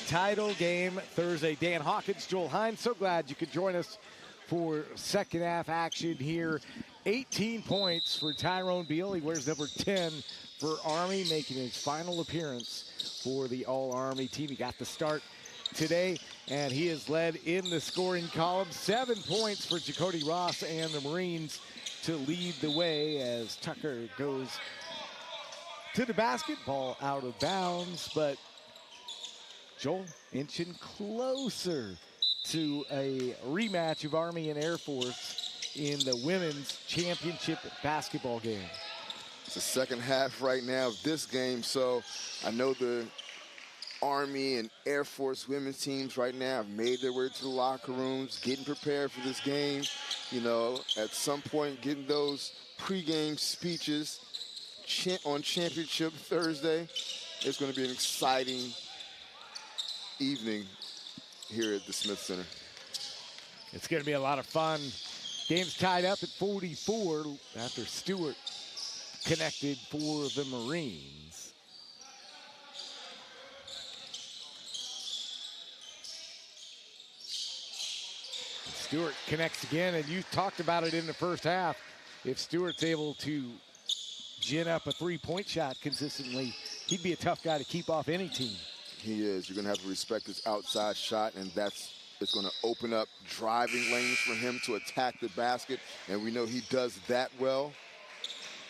title game Thursday. Dan Hawkins, Joel Hines, so glad you could join us for second half action here. 18 points for Tyrone Beal. He wears number 10 for Army, making his final appearance for the All-Army team. He got the start today, and he is led in the scoring column. 7 points for Jacody Ross and the Marines to lead the way as Tucker goes to the basket. Ball out of bounds, but Joel inching closer to a rematch of Army and Air Force in the women's championship basketball game. It's the second half right now of this game, so I know the Army and Air Force women's teams right now have made their way to the locker rooms, getting prepared for this game. You know, at some point, getting those pregame speeches on Championship Thursday. It's going to be an exciting evening here at the Smith Center. It's going to be a lot of fun. Game's tied up at 44 after Stewart connected for the Marines. Stewart connects again, and you talked about it in the first half. If Stewart's able to gin up a three-point shot consistently, he'd be a tough guy to keep off any team. He is. You're going to have to respect his outside shot, and it's going to open up driving lanes for him to attack the basket, and we know he does that well.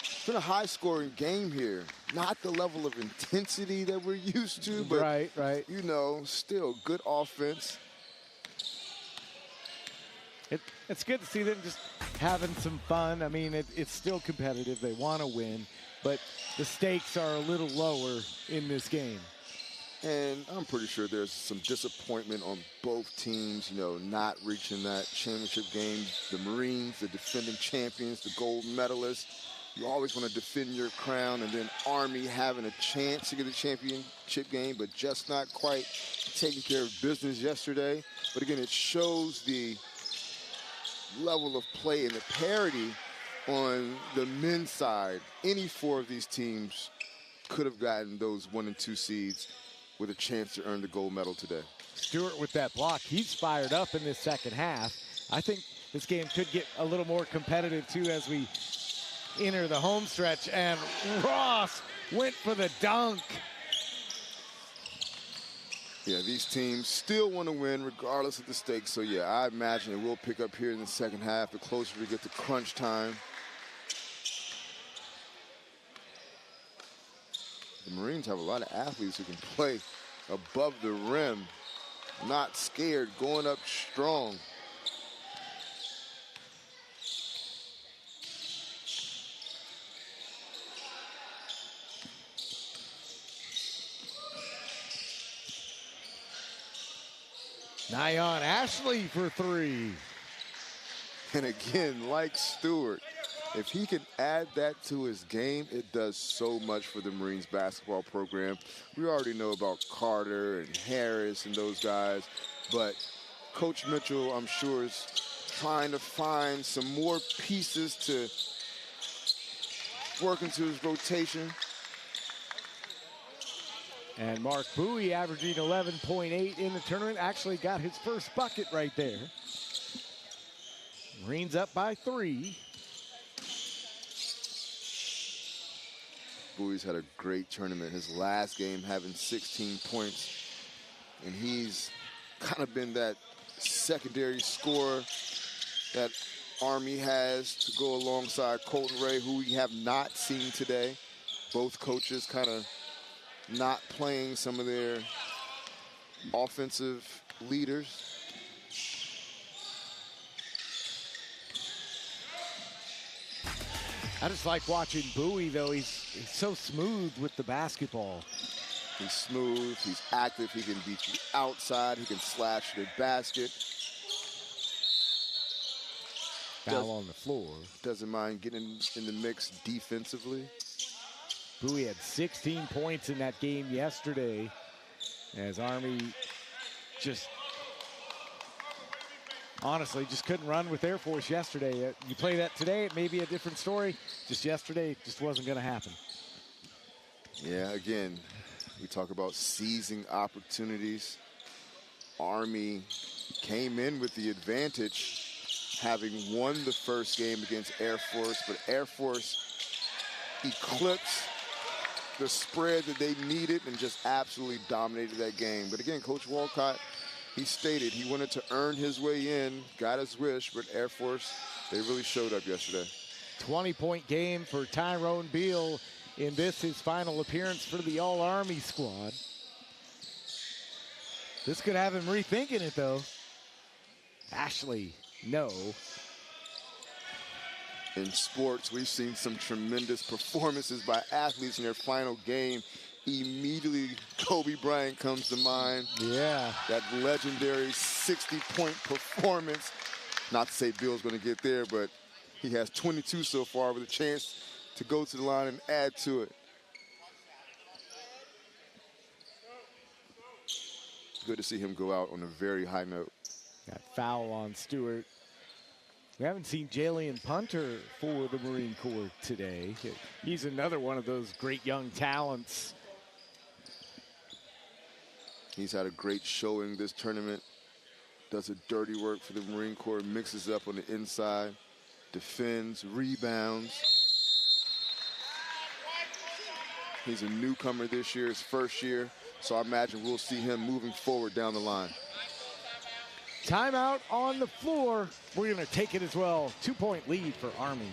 It's been a high-scoring game here. Not the level of intensity that we're used to, but, right. You know, still good offense. It's good to see them just having some fun. I mean, it's still competitive. They want to win, but the stakes are a little lower in this game. And I'm pretty sure there's some disappointment on both teams, you know, not reaching that championship game. The Marines, the defending champions, the gold medalists. You always want to defend your crown, and then Army having a chance to get a championship game, but just not quite taking care of business yesterday. But again, it shows the level of play and the parity on the men's side. Any four of these teams could have gotten those 1 and 2 seeds with a chance to earn the gold medal today. Stewart with that block, he's fired up in this second half. I think this game could get a little more competitive too as we enter the home stretch, and Ross went for the dunk. Yeah, these teams still want to win regardless of the stakes. So, yeah, I imagine it will pick up here in the second half the closer we get to crunch time. The Marines have a lot of athletes who can play above the rim, not scared, going up strong. Nyan Ashley for three. And again, like Stewart, if he can add that to his game, it does so much for the Marines basketball program. We already know about Carter and Harris and those guys, but Coach Mitchell, I'm sure, is trying to find some more pieces to work into his rotation. And Mark Bowie averaging 11.8 in the tournament. Actually got his first bucket right there. Marines up by 3. Bowie's had a great tournament. His last game having 16 points. And he's kind of been that secondary scorer that Army has to go alongside Colton Ray, who we have not seen today. Both coaches kind of not playing some of their offensive leaders. I just like watching Bowie, though. He's so smooth with the basketball. He's smooth, he's active, he can beat you outside, he can slash the basket. Foul on the floor. Doesn't mind getting in the mix defensively. Bowie had 16 points in that game yesterday as Army just honestly just couldn't run with Air Force yesterday. You play that today, it may be a different story. Just yesterday, it just wasn't going to happen. Yeah, again, we talk about seizing opportunities. Army came in with the advantage, having won the first game against Air Force, but Air Force eclipsed the spread that they needed and just absolutely dominated that game. But again, Coach Walcott, he stated he wanted to earn his way in, got his wish, but Air Force, they really showed up yesterday. 20-point game for Tyrone Beal in this, his final appearance for the All-Army squad. This could have him rethinking it, though. Ashley, no. In sports, we've seen some tremendous performances by athletes in their final game. Immediately, Kobe Bryant comes to mind. Yeah. That legendary 60-point performance. Not to say Bill's going to get there, but he has 22 so far with a chance to go to the line and add to it. Good to see him go out on a very high note. Got foul on Stewart. We haven't seen Jalen Punter for the Marine Corps today. He's another one of those great young talents. He's had a great showing this tournament. Does a dirty work for the Marine Corps, mixes up on the inside, defends, rebounds. He's a newcomer this year, his first year, so I imagine we'll see him moving forward down the line. Timeout on the floor. We're going to take it as well. 2-point lead for Army.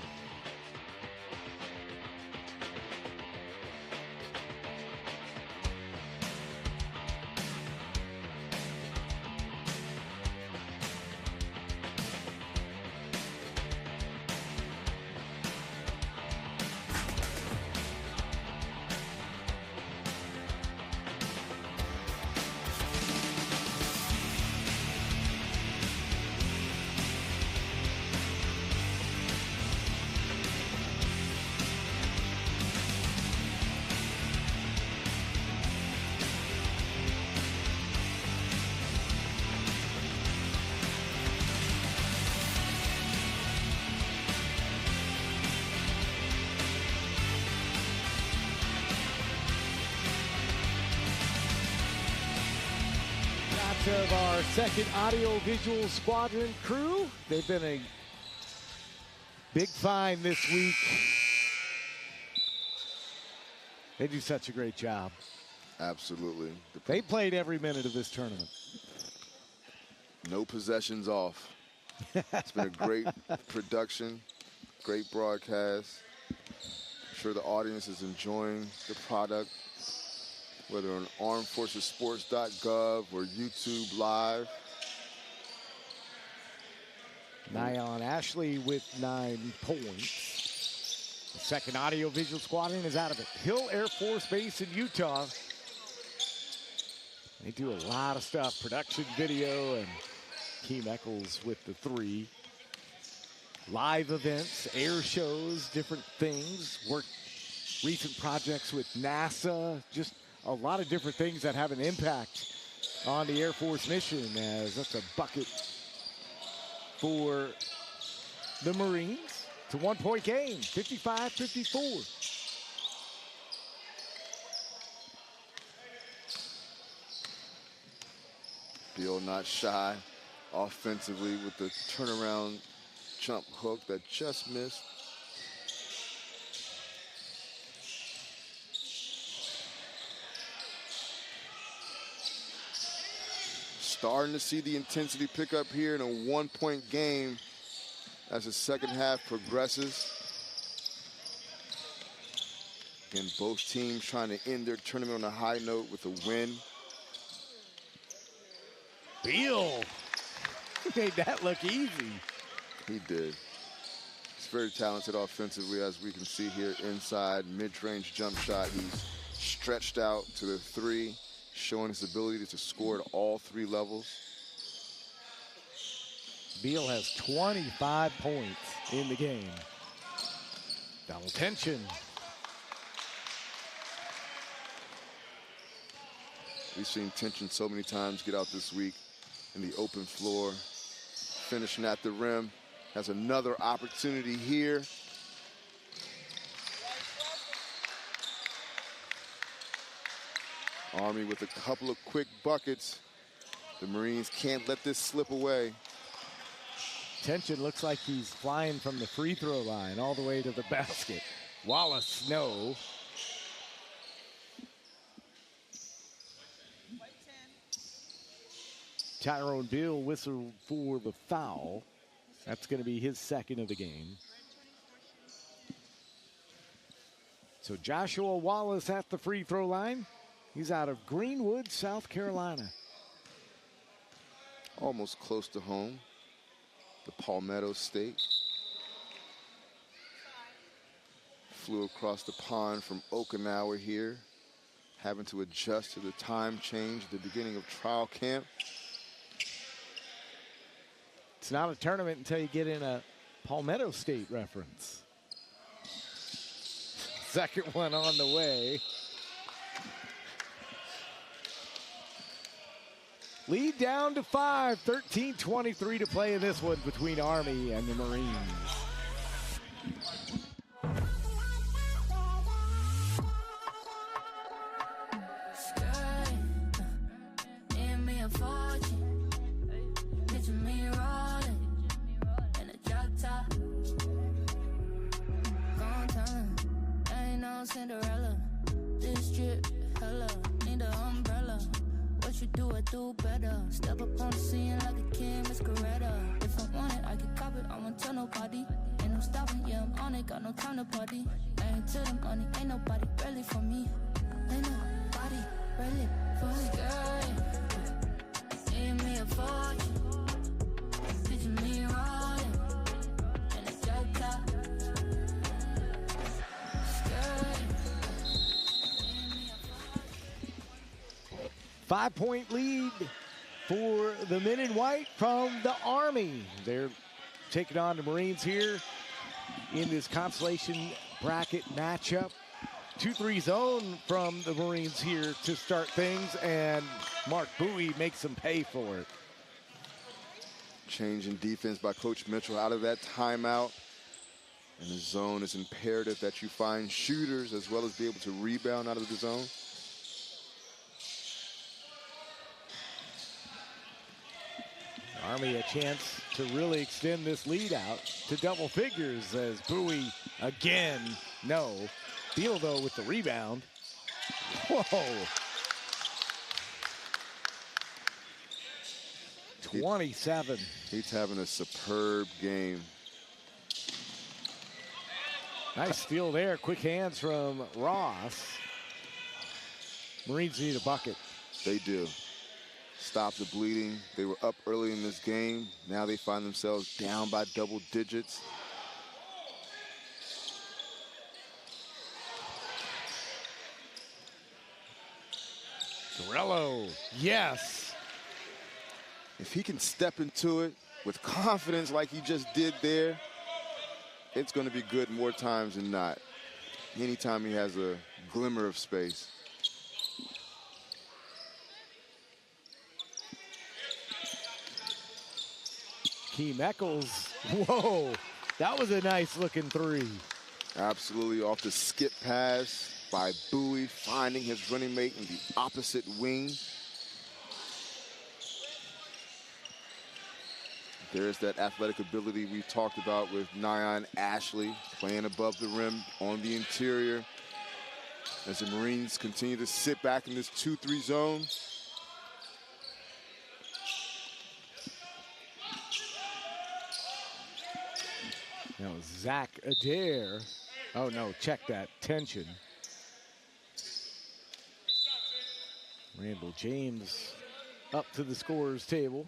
Of our second audio-visual squadron crew. They've been a big find this week. They do such a great job. Absolutely. They played every minute of this tournament. No possessions off. It's been a great production, great broadcast. I'm sure the audience is enjoying the product, whether on armedforcesports.gov or YouTube Live. Nyan Ashley with 9 points. The second audio-visual squadron is out of it. Hill Air Force Base in Utah. They do a lot of stuff, production, video, and Keem Eccles with the 3. Live events, air shows, different things. Work recent projects with NASA, just a lot of different things that have an impact on the Air Force mission, as that's a bucket for the Marines. It's a 1-point game, 55-54. Beal not shy offensively with the turnaround jump hook that just missed. Starting to see the intensity pick up here in a 1-point game as the second half progresses. Again, both teams trying to end their tournament on a high note with a win. Beal made that look easy. He did. He's very talented offensively, as we can see here inside. Mid-range jump shot. He's stretched out to the 3. Showing his ability to score at all 3 levels. Beal has 25 points in the game. Double tension. We've seen tension so many times get out this week in the open floor. Finishing at the rim. Has another opportunity here. Army with a couple of quick buckets. The Marines can't let this slip away. Tension looks like he's flying from the free throw line all the way to the basket. Wallace, no. Tyrone Bill whistled for the foul. That's going to be his second of the game. So Joshua Wallace at the free throw line. He's out of Greenwood, South Carolina. Almost close to home. The Palmetto State. Flew across the pond from Okinawa here. Having to adjust to the time change at the beginning of trial camp. It's not a tournament until you get in a Palmetto State reference. Second one on the way. Lead down to 5, 13:23 to play in this one between Army and the Marines. Cinderella, this drip, hella, need an umbrella. What you do, I do better. Step up on the scene like a king, masquerada. If I want it, I can cop it, I won't tell nobody. Ain't no stopping, yeah, I'm on it, got no time to party. Ain't to the money, ain't nobody really for me. Ain't nobody really for me. Girl, give me a fortune. Picture me rolling, and it's your top. 5-point lead for the men in white from the Army. They're taking on the Marines here in this Consolation bracket matchup. 2-3 zone from the Marines here to start things, and Mark Bowie makes them pay for it. Change in defense by Coach Mitchell out of that timeout. And the zone is imperative that you find shooters as well as be able to rebound out of the zone. Army a chance to really extend this lead out to double figures as Bowie again, no. Beal though with the rebound. Whoa. 27. He's having a superb game. Nice steal there. Quick hands from Ross. Marines need a bucket. They do. Stop the bleeding. They were up early in this game. Now they find themselves down by double digits. Dorello, yes. If he can step into it with confidence like he just did there, it's going to be good more times than not. Anytime he has a glimmer of space. Keem Eccles, whoa, that was a nice looking three. Absolutely off the skip pass by Bowie, finding his running mate in the opposite wing. There's that athletic ability we talked about with Nyan Ashley, playing above the rim on the interior. As the Marines continue to sit back in this 2-3 zone. Now Zach Adair. Oh no, check that, tension. Randall James up to the scorer's table.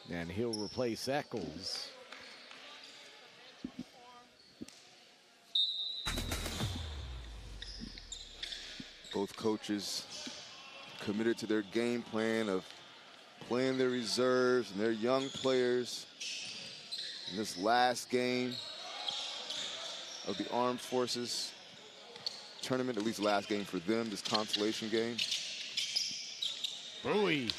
And he'll replace Eccles. Both coaches committed to their game plan of playing their reserves and their young players in this last game of the Armed Forces tournament, at least last game for them, this consolation game. Bowie.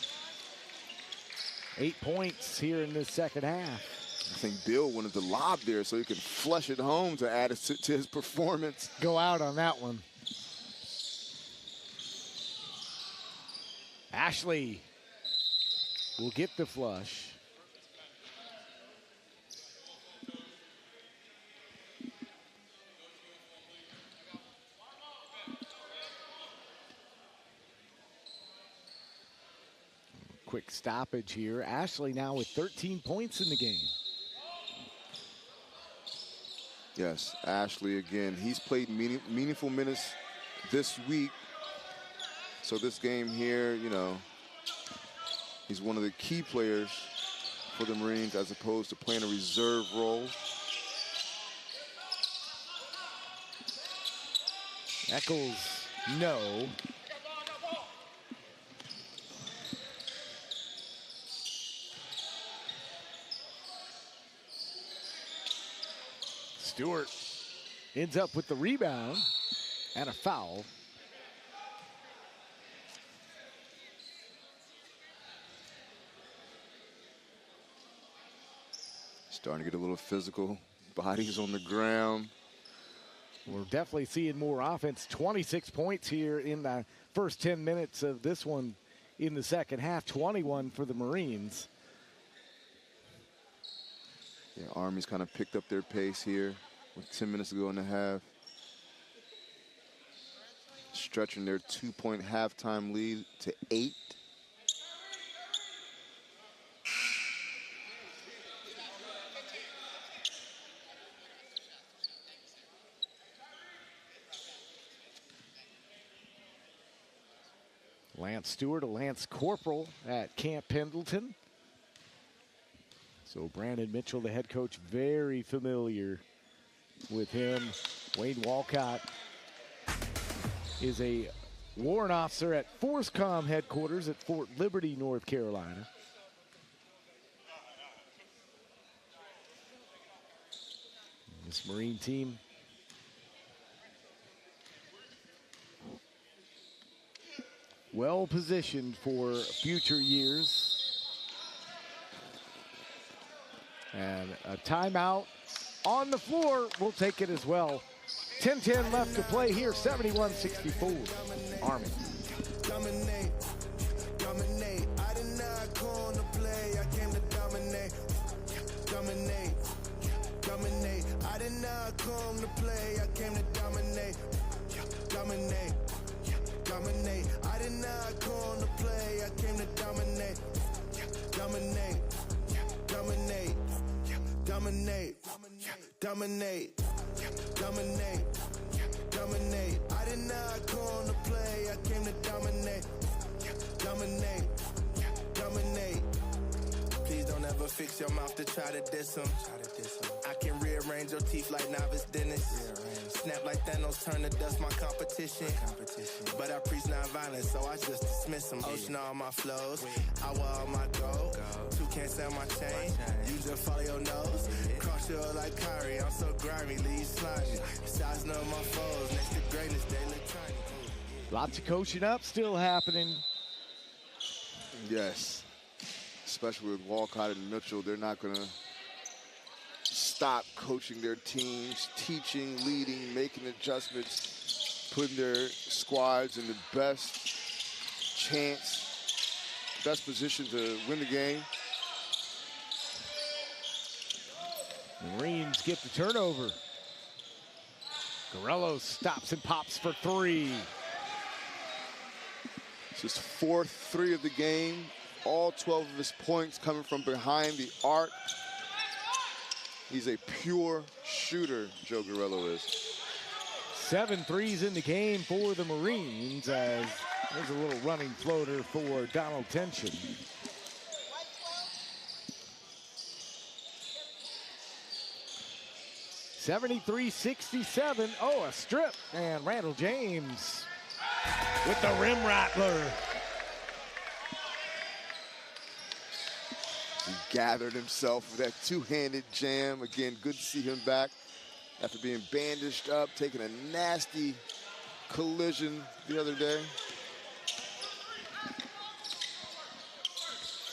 8 points here in the second half. I think Bill wanted to lob there so he could flush it home to add it to his performance. Go out on that one. Ashley will get the flush. Quick stoppage here. Ashley now with 13 points in the game. Yes, Ashley again. He's played meaningful minutes this week. So this game here, you know, he's one of the key players for the Marines as opposed to playing a reserve role. Eccles, no. Stewart ends up with the rebound and a foul. Starting to get a little physical. Bodies on the ground. We're definitely seeing more offense. 26 points here in the first 10 minutes of this one in the second half. 21 for the Marines. Yeah, Army's kind of picked up their pace here with 10 minutes to go in the half. Stretching their 2-point halftime lead to 8. Lance Stewart, a Lance Corporal at Camp Pendleton. So Brandon Mitchell, the head coach, very familiar with him. Wayne Walcott is a warrant officer at FORSCOM headquarters at Fort Liberty, North Carolina. This Marine team well positioned for future years. And a timeout on the floor. We'll take it as well. 10-10 left to play here. 71-64. Army. Dominate, dominate. I did not come to play. I came to dominate. Dominate, dominate. I did not come to play. I came to dominate. Dominate, dominate. I did not come to play. I came to dominate. Dominate, dominate. Dominate, dominate, dominate, dominate. I did not come to play. I came to dominate. Dominate, dominate. Please don't ever fix your mouth to try to diss them. I can rearrange your teeth like novice dentist. Snap like Thanos, turn to dust my competition. But I preach non-violence, so I just dismiss them. Ocean all my flows, I wear all my gold. Two can't sell my chain, you just follow your nose. Cross you like Kyrie, I'm so grimy, leave slimy. Size know my foes, next to greatness, they look tiny. Lots of coaching up still happening. Yes, especially with Walcott and Mitchell, they're not going to stop coaching their teams, teaching, leading, making adjustments, putting their squads in the best chance, best position to win the game. Marines get the turnover. Garello stops and pops for three. It's his fourth three of the game. All 12 of his points coming from behind the arc. He's a pure shooter, Joe Garello is. 7 threes in the game for the Marines, as there's a little running floater for Donald Tension. (73-67). Oh, a strip, and Randall James with the rim rattler. He gathered himself with that two-handed jam. Again, good to see him back after being bandaged up, taking a nasty collision the other day.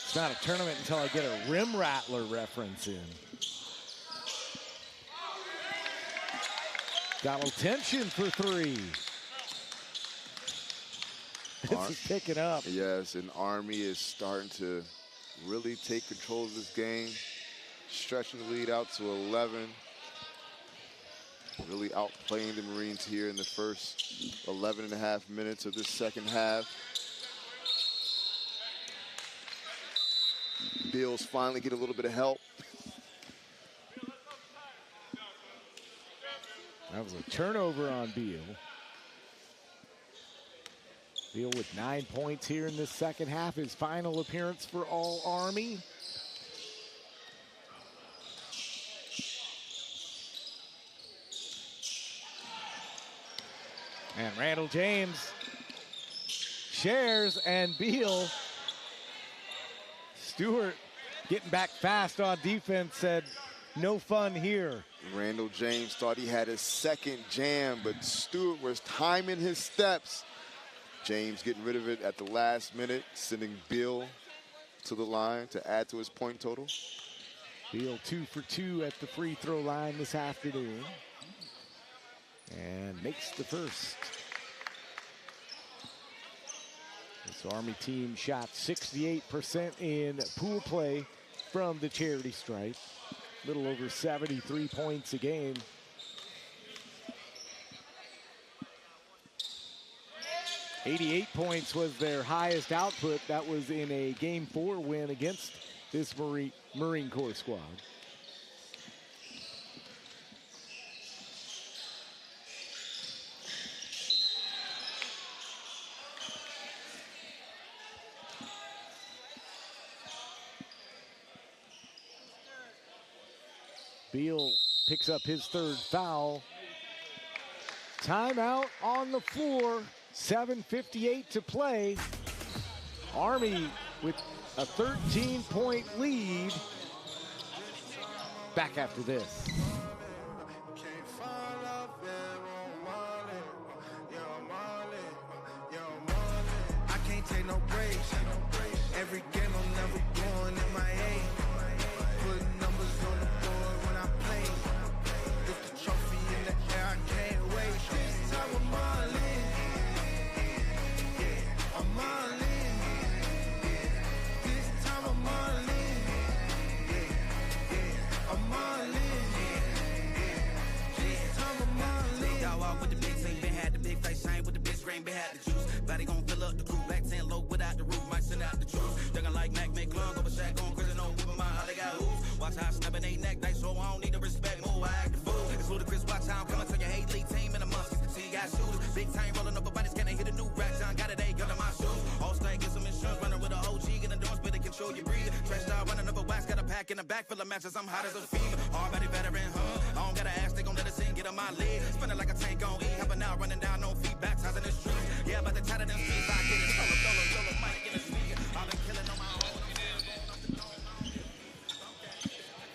It's not a tournament until I get a rim rattler reference in. Got a little tension for three. This is picking up. Yes, and Army is starting to really take control of this game, stretching the lead out to 11. Really outplaying the Marines here in the first 11 and a half minutes of this second half. Bills finally get a little bit of help. That was a turnover on Beal. Beal with 9 points here in this second half. His final appearance for All Army. And Randall James shares, and Beal. Stewart getting back fast on defense, said no fun here. Randall James thought he had his second jam, but Stewart was timing his steps. James getting rid of it at the last minute, sending Beal to the line to add to his point total. Beal 2 for 2 at the free throw line this afternoon. And makes the first. This Army team shot 68% in pool play from the charity stripe. A little over 73 points a game. $88 points was their highest output. That was in a Game 4 win against this Marine Corps squad. Beal picks up his third foul. Timeout on the floor. 7:58 to play. Army with a 13-point lead. Back after this. I can't take no breaks. Every game I'm never going in my A. Putting numbers on the board when I play. Lift the trophy in the air, I can't wait. This time I'm all in. Yeah, I'm all in. This time I'm all in. Yeah, I'm all in. This time I'm all in. Y'all walk with the big team, been had the big face, shine with the big screen, been had the juice. Body gon' fill up the crew, back 10 low without the roof, might send out the truth. Duckin' like Mac, make clung over Shaq, going crazy, no whippin' my how they got hoops. Watch how I snappin' they neck, they so I don't need to respect, move, I act the fool. It's ludicrous, watch how I'm coming to your hate league team in the monkeys. See you got shooters, big time rolling up a body scanner, hit a new rack, John got it, they gun in my shoes. All state, get some insurance, running with an OG, get endurance, better control your breathing. Trash star running up a wax, got a pack in the back full of matches, I'm hot as a fever. Already veteran, I don't gotta ask, they gon' let us in, get on my leg. Spinning like a tank on E, hopping out, running down, no feet, baptizing the streets. Yeah, about the tighter than streets, I get it. Solo, might get a speaker. I've been killing on my own.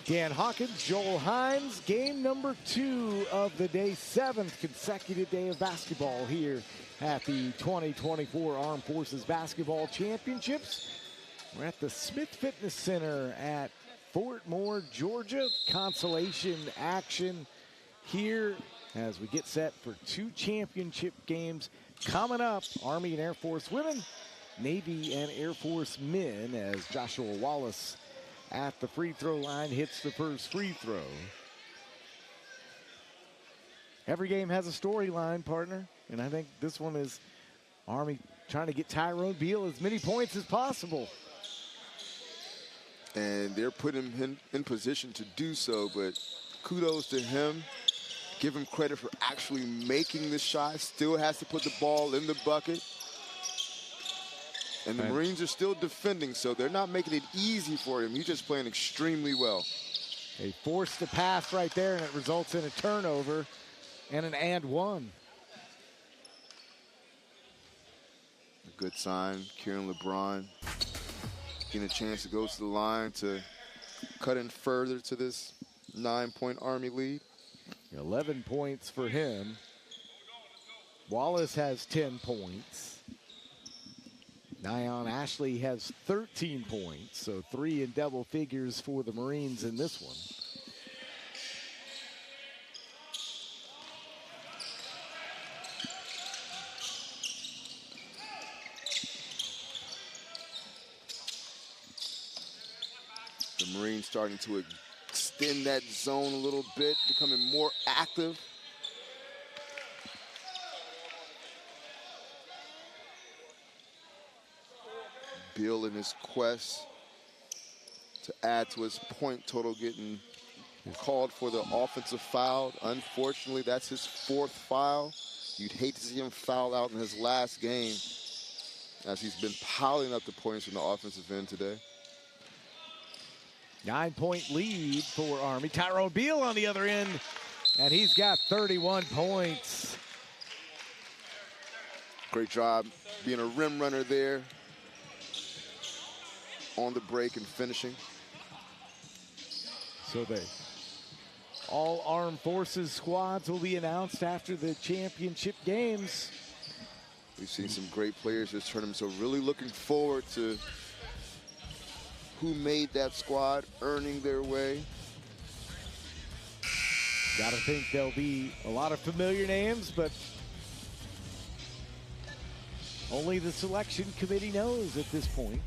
Dan Hawkins, Joel Hines, game number 2 of the day, 7th consecutive day of basketball here at the 2024 Armed Forces Basketball Championships. We're at the Smith Fitness Center at Fort Moore, Georgia. Consolation action here as we get set for 2 championship games coming up. Army and Air Force women, Navy and Air Force men, as Joshua Wallace at the free throw line hits the first free throw. Every game has a storyline, partner, and I think this one is Army trying to get Tyrone Beal as many points as possible. And they're putting him in position to do so, but kudos to him. Give him credit for actually making the shot. Still has to put the ball in the bucket. And the Marines are still defending, so they're not making it easy for him. He's just playing extremely well. They forced the pass right there, and it results in a turnover and an and one. A good sign. Kieran LeBron getting a chance to go to the line to cut in further to this 9-point Army lead. 11 points for him. Wallace has 10 points. Nyan Ashley has 13 points, so 3 in double figures for the Marines in this one. The Marines starting to extend that zone a little bit, becoming more active. Bill in his quest to add to his point total, getting called for the offensive foul. Unfortunately, that's his 4th foul. You'd hate to see him foul out in his last game, as he's been piling up the points from the offensive end today. 9-point lead for Army. Tyrone Beal on the other end, and he's got 31 points. Great job being a rim runner there on the break and finishing. So the all Armed Forces squads will be announced after the championship games. We've seen some great players this tournament, so really looking forward to who made that squad earning their way. Gotta think there'll be a lot of familiar names, but only the selection committee knows at this point.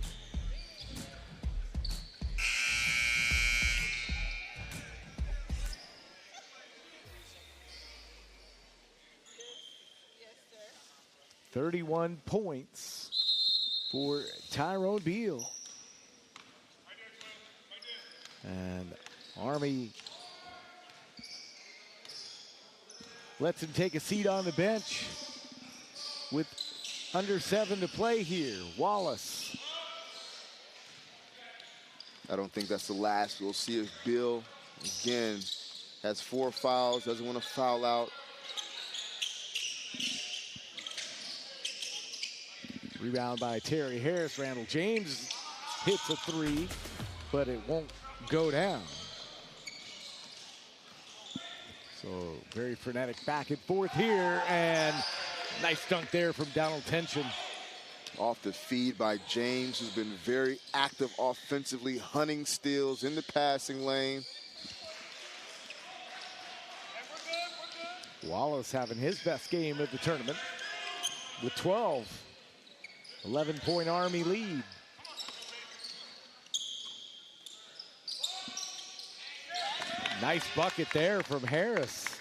Yes, sir. 31 points for Tyrone Beal. And Army lets him take a seat on the bench with under 7 to play here. Wallace. I don't think that's the last we'll see of Bill. Again, has 4 fouls, doesn't want to foul out. Rebound by Terry Harris. Randall James hits a 3, but it won't go down. So very frenetic back and forth here, and nice dunk there from Donald Tension. Off the feed by James, who's been very active offensively, hunting steals in the passing lane. Wallace having his best game of the tournament with 12. 11-point Army lead. Nice bucket there from Harris.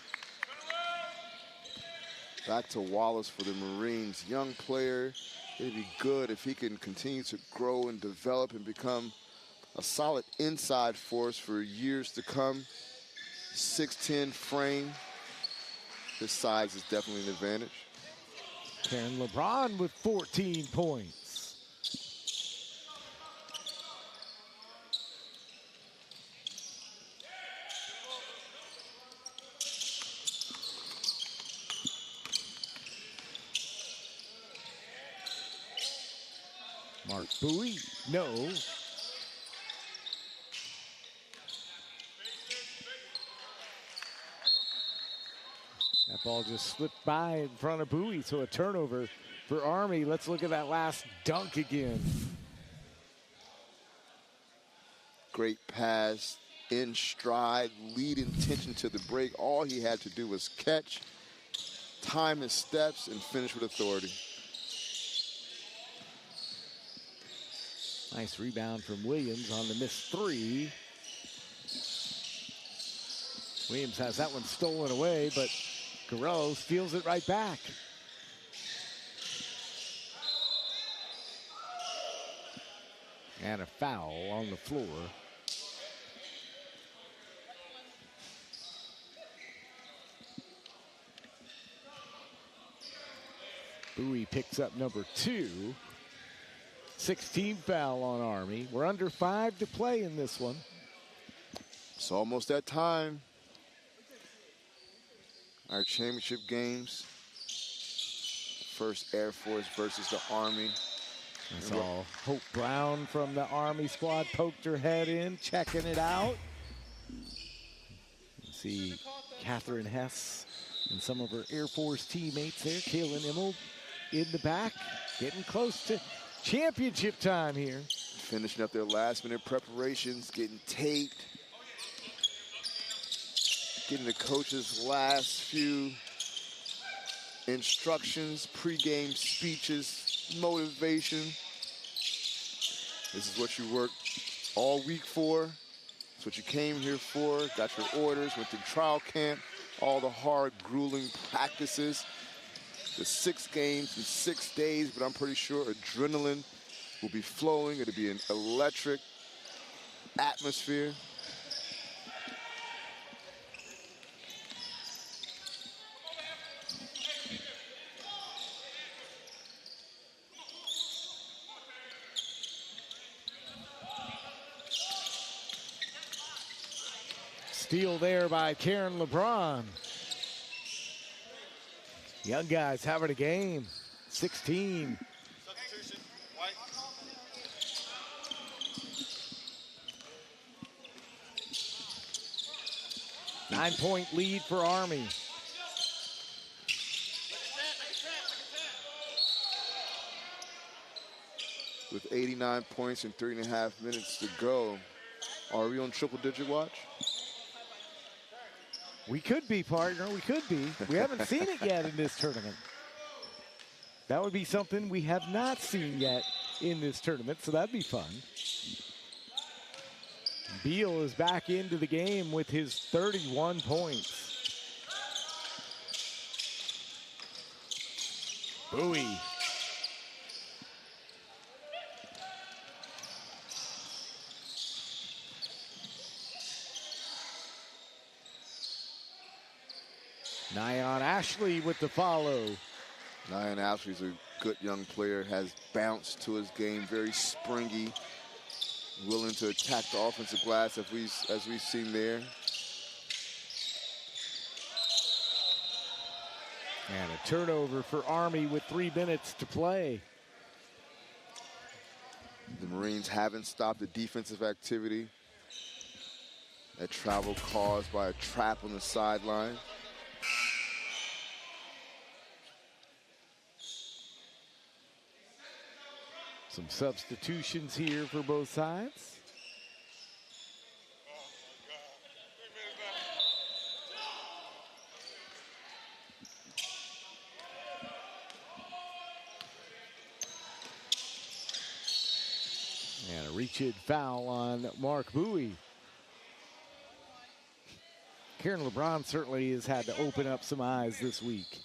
Back to Wallace for the Marines. Young player. It'd be good if he can continue to grow and develop and become a solid inside force for years to come. 6'10" frame. His size is definitely an advantage. Karen LeBron with 14 points. Mark Bowie, no. That ball just slipped by in front of Bowie, so a turnover for Army. Let's look at that last dunk again. Great pass, in stride, lead intention to the break. All he had to do was catch, time his steps, and finish with authority. Nice rebound from Williams on the missed 3. Williams has that one stolen away, but Garello steals it right back. And a foul on the floor. Bowie picks up number 2. 16 foul on Army. We're under 5 to play in this one. It's almost that time. Our championship games. First Air Force versus the Army. I saw Hope Brown from the Army squad poked her head in, checking it out. See Catherine Hess and some of her Air Force teammates there. Kaylin Immel in the back, getting close to championship time here. Finishing up their last-minute preparations, getting taped, getting the coach's last few instructions, pregame speeches, motivation. This is what you worked all week for. It's what you came here for. Got your orders, went to trial camp, all the hard, grueling practices. The 6 games in 6 days, but I'm pretty sure adrenaline will be flowing. It'll be an electric atmosphere. Steal there by Karen LeBron. Young guys having a game. 16. Substitution, White. 9-point lead for Army. With 89 points and 3.5 minutes to go, are we on triple-digit watch? We could be, partner. We could be. We haven't seen it yet in this tournament. That would be something we have not seen yet in this tournament, so that'd be fun. Beal is back into the game with his 31 points. Bowie. Nyan Ashley with the follow. Nyan Ashley's a good young player, has bounce to his game, very springy, willing to attack the offensive glass as we've seen there. And a turnover for Army with 3 minutes to play. The Marines haven't stopped the defensive activity. That travel caused by a trap on the sideline. Some substitutions here for both sides. And a reach-in foul on Mark Bowie. Karen LeBron certainly has had to open up some eyes this week.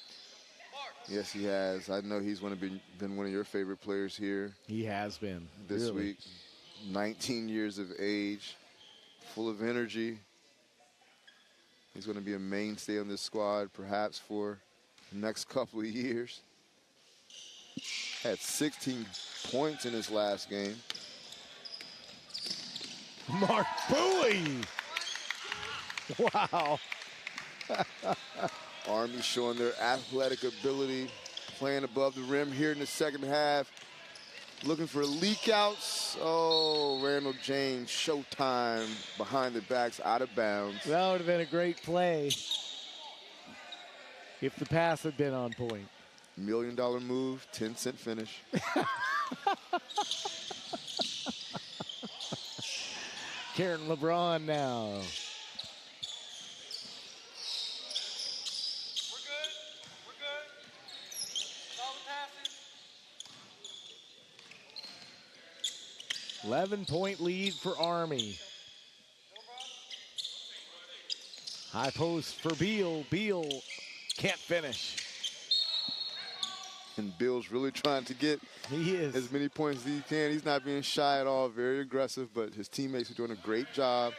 Yes, he has. I know he's been one of your favorite players here. He has been. This really. week. 19 years of age, full of energy. He's going to be a mainstay on this squad, perhaps for the next couple of years. Had 16 points in his last game. Mark Bowie! Wow. Army showing their athletic ability, playing above the rim here in the second half. Looking for leak-outs. Oh, Randall James, showtime, behind the backs, out of bounds. That would have been a great play if the pass had been on point. $1 million move, 10-cent finish. Karen LeBron now. We're good. We're good. Solid passes. 11-point lead for Army. High post for Beal. Beal can't finish. And Bill's really trying to get He is. as many points as he can. He's not being shy at all, very aggressive, but his teammates are doing a great job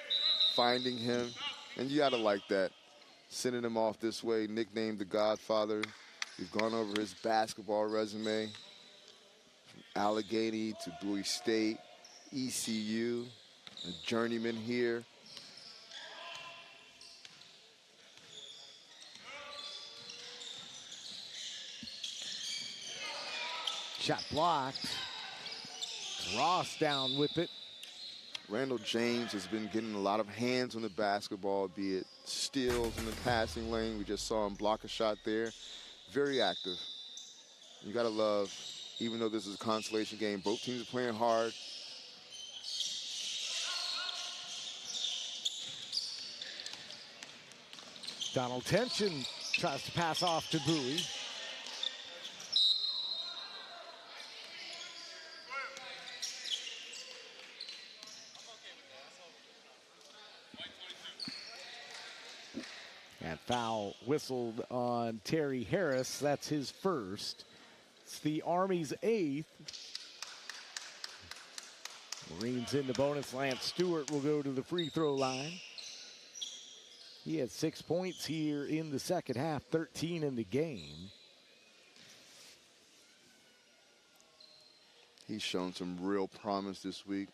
finding him. And you gotta like that. Sending him off this way, nicknamed the Godfather. We've gone over his basketball resume. From Allegheny to Bowie State, ECU, a journeyman here. Shot blocked. Ross down with it. Randall James has been getting a lot of hands on the basketball, be it steals in the passing lane. We just saw him block a shot there. Very active. You got to love, even though this is a consolation game, both teams are playing hard. Donald Tension tries to pass off to Bowie. And foul whistled on Terry Harris. That's his first. It's the Army's 8th. Marines into bonus. Lance Stewart will go to the free throw line. He had 6 points here in the second half, 13 in the game. He's shown some real promise this week.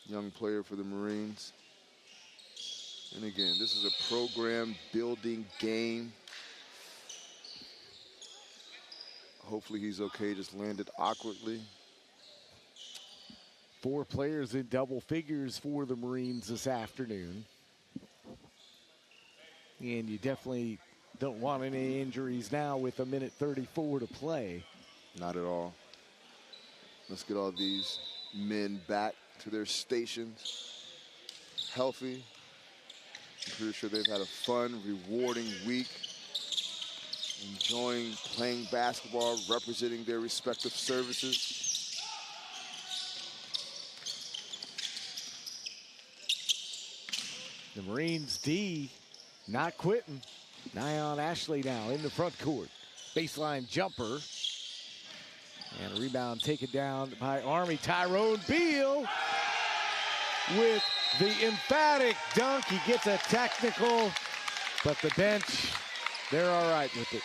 Young player for the Marines. And again, this is a program building game. Hopefully he's okay, just landed awkwardly. 4 players in double figures for the Marines this afternoon. And you definitely don't want any injuries now with 1:34 to play. Not at all. Let's get all these men back to their stations, healthy. I'm pretty sure they've had a fun, rewarding week, enjoying playing basketball, representing their respective services. The Marines D not quitting. Nyon Ashley now in the front court. Baseline jumper. And a rebound taken down by Army. Tyrone Beal with the emphatic dunk. He gets a technical, but the bench, they're all right with it.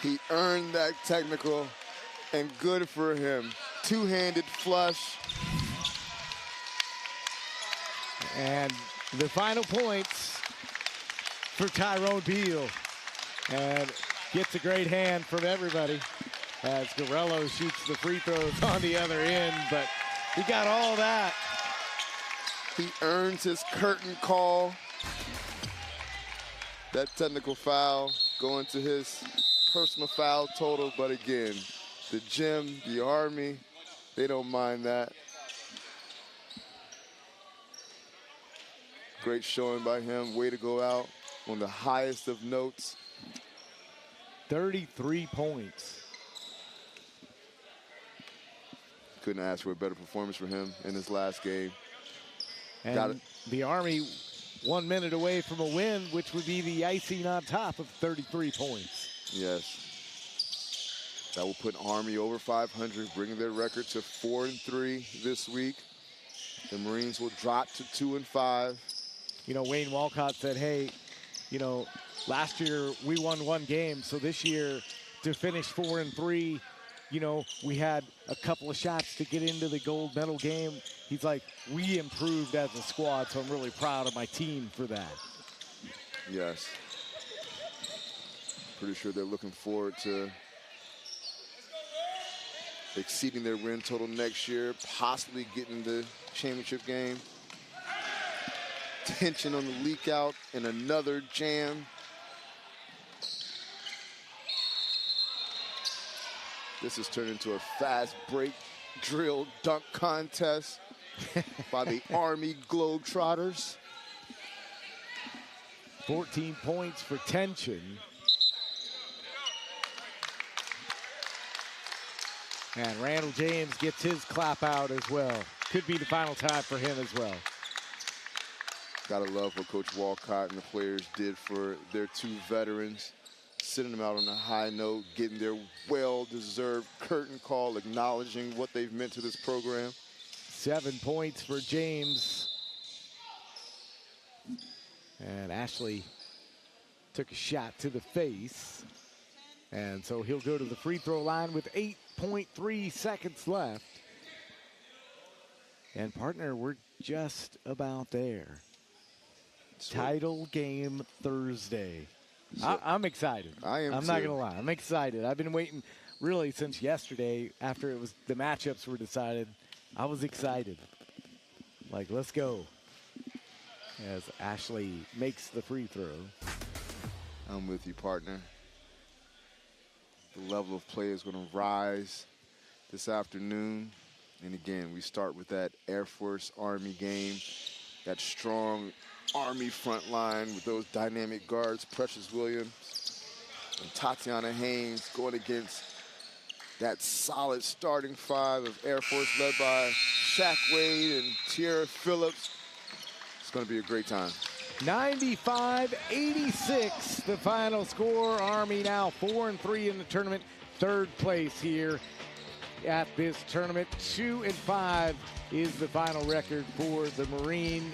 He earned that technical, and good for him. Two-handed flush. And the final points for Tyrone Beal. And gets a great hand from everybody as Garello shoots the free throws on the other end, but he got all that. He earns his curtain call. That technical foul going to his personal foul total, but again, the gym, the Army, they don't mind that. Great showing by him. Way to go out on the highest of notes. 33 points. Couldn't ask for a better performance for him in his last game. And the Army 1 minute away from a win, which would be the icing on top of 33 points. Yes. That will put Army over 500, bringing their record to 4-3 this week. The Marines will drop to 2-5. You know, Wayne Walcott said, hey, you know, last year we won 1 game, so this year to finish 4-3, you know, we had a couple of shots to get into the gold medal game. He's like, we improved as a squad, so I'm really proud of my team for that. Yes. Pretty sure they're looking forward to exceeding their win total next year, possibly getting the championship game. Tension on the leak out and another jam. This has turned into a fast break drill dunk contest by the Army Globetrotters. 14 points for Tension. And Randall James gets his clap out as well. Could be the final time for him as well. Gotta love what Coach Walcott and the players did for their 2 veterans, sending them out on a high note, getting their well-deserved curtain call, acknowledging what they've meant to this program. 7 points for James. And Ashley took a shot to the face. And so he'll go to the free throw line with 8.3 seconds left. And partner, we're just about there. Sweet. Title game Thursday. So, I'm excited. I am I'm not too. gonna lie. I'm excited. I've been waiting really since yesterday after it was the matchups were decided. I was excited. Like, let's go. as Ashley makes the free throw. I'm with you, partner. The level of play is going to rise this afternoon. And again, we start with that Air Force Army game, that strong Army front line with those dynamic guards, Precious Williams and Tatiana Haynes, going against that solid starting five of Air Force led by Shaq Wade and Tierra Phillips. It's going to be a great time. 95-86, the final score. Army now 4-3 in the tournament, third place here at this tournament. 2-5 is the final record for the Marine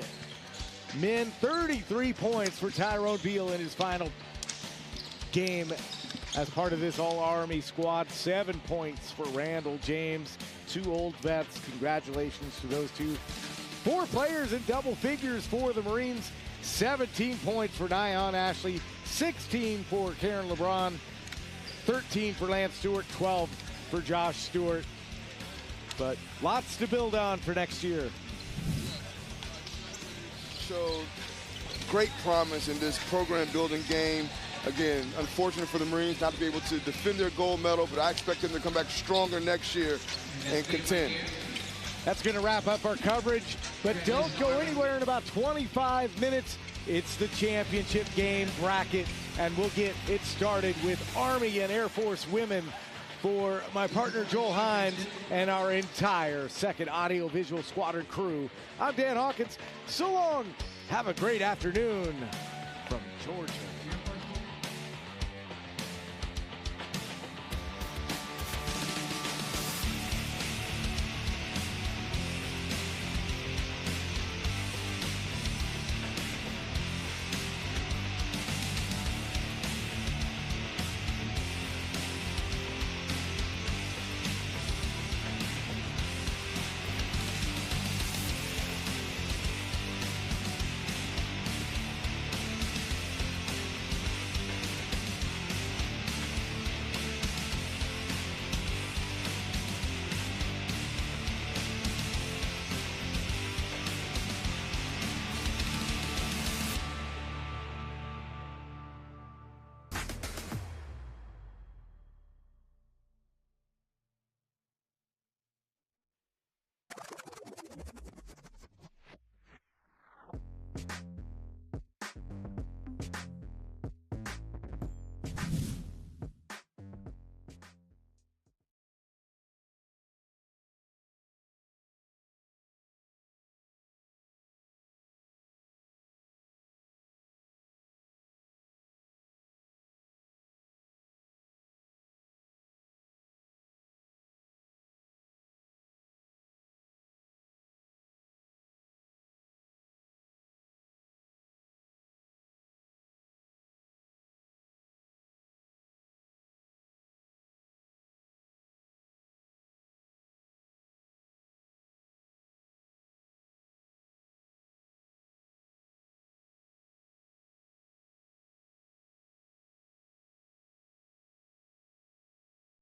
men. 33 points for Tyrone Beal in his final game as part of this All-Army squad. 7 points for Randall James. 2 old vets. Congratulations to those two. 4 players in double figures for the Marines. 17 points for Nyan Ashley, 16 for Karen LeBron, 13 for Lance Stewart, 12 for Josh Stewart. But lots to build on for next year. Showed great promise in this program building game. Again, unfortunate for the Marines not to be able to defend their gold medal, but I expect them to come back stronger next year and contend. That's going to wrap up our coverage, but don't go anywhere. In about 25 minutes, it's the championship game bracket, and we'll get it started with Army and Air Force women for my partner Joel Hines and our entire second audio-visual squadron crew. I'm Dan Hawkins. So long. Have a great afternoon from Georgia.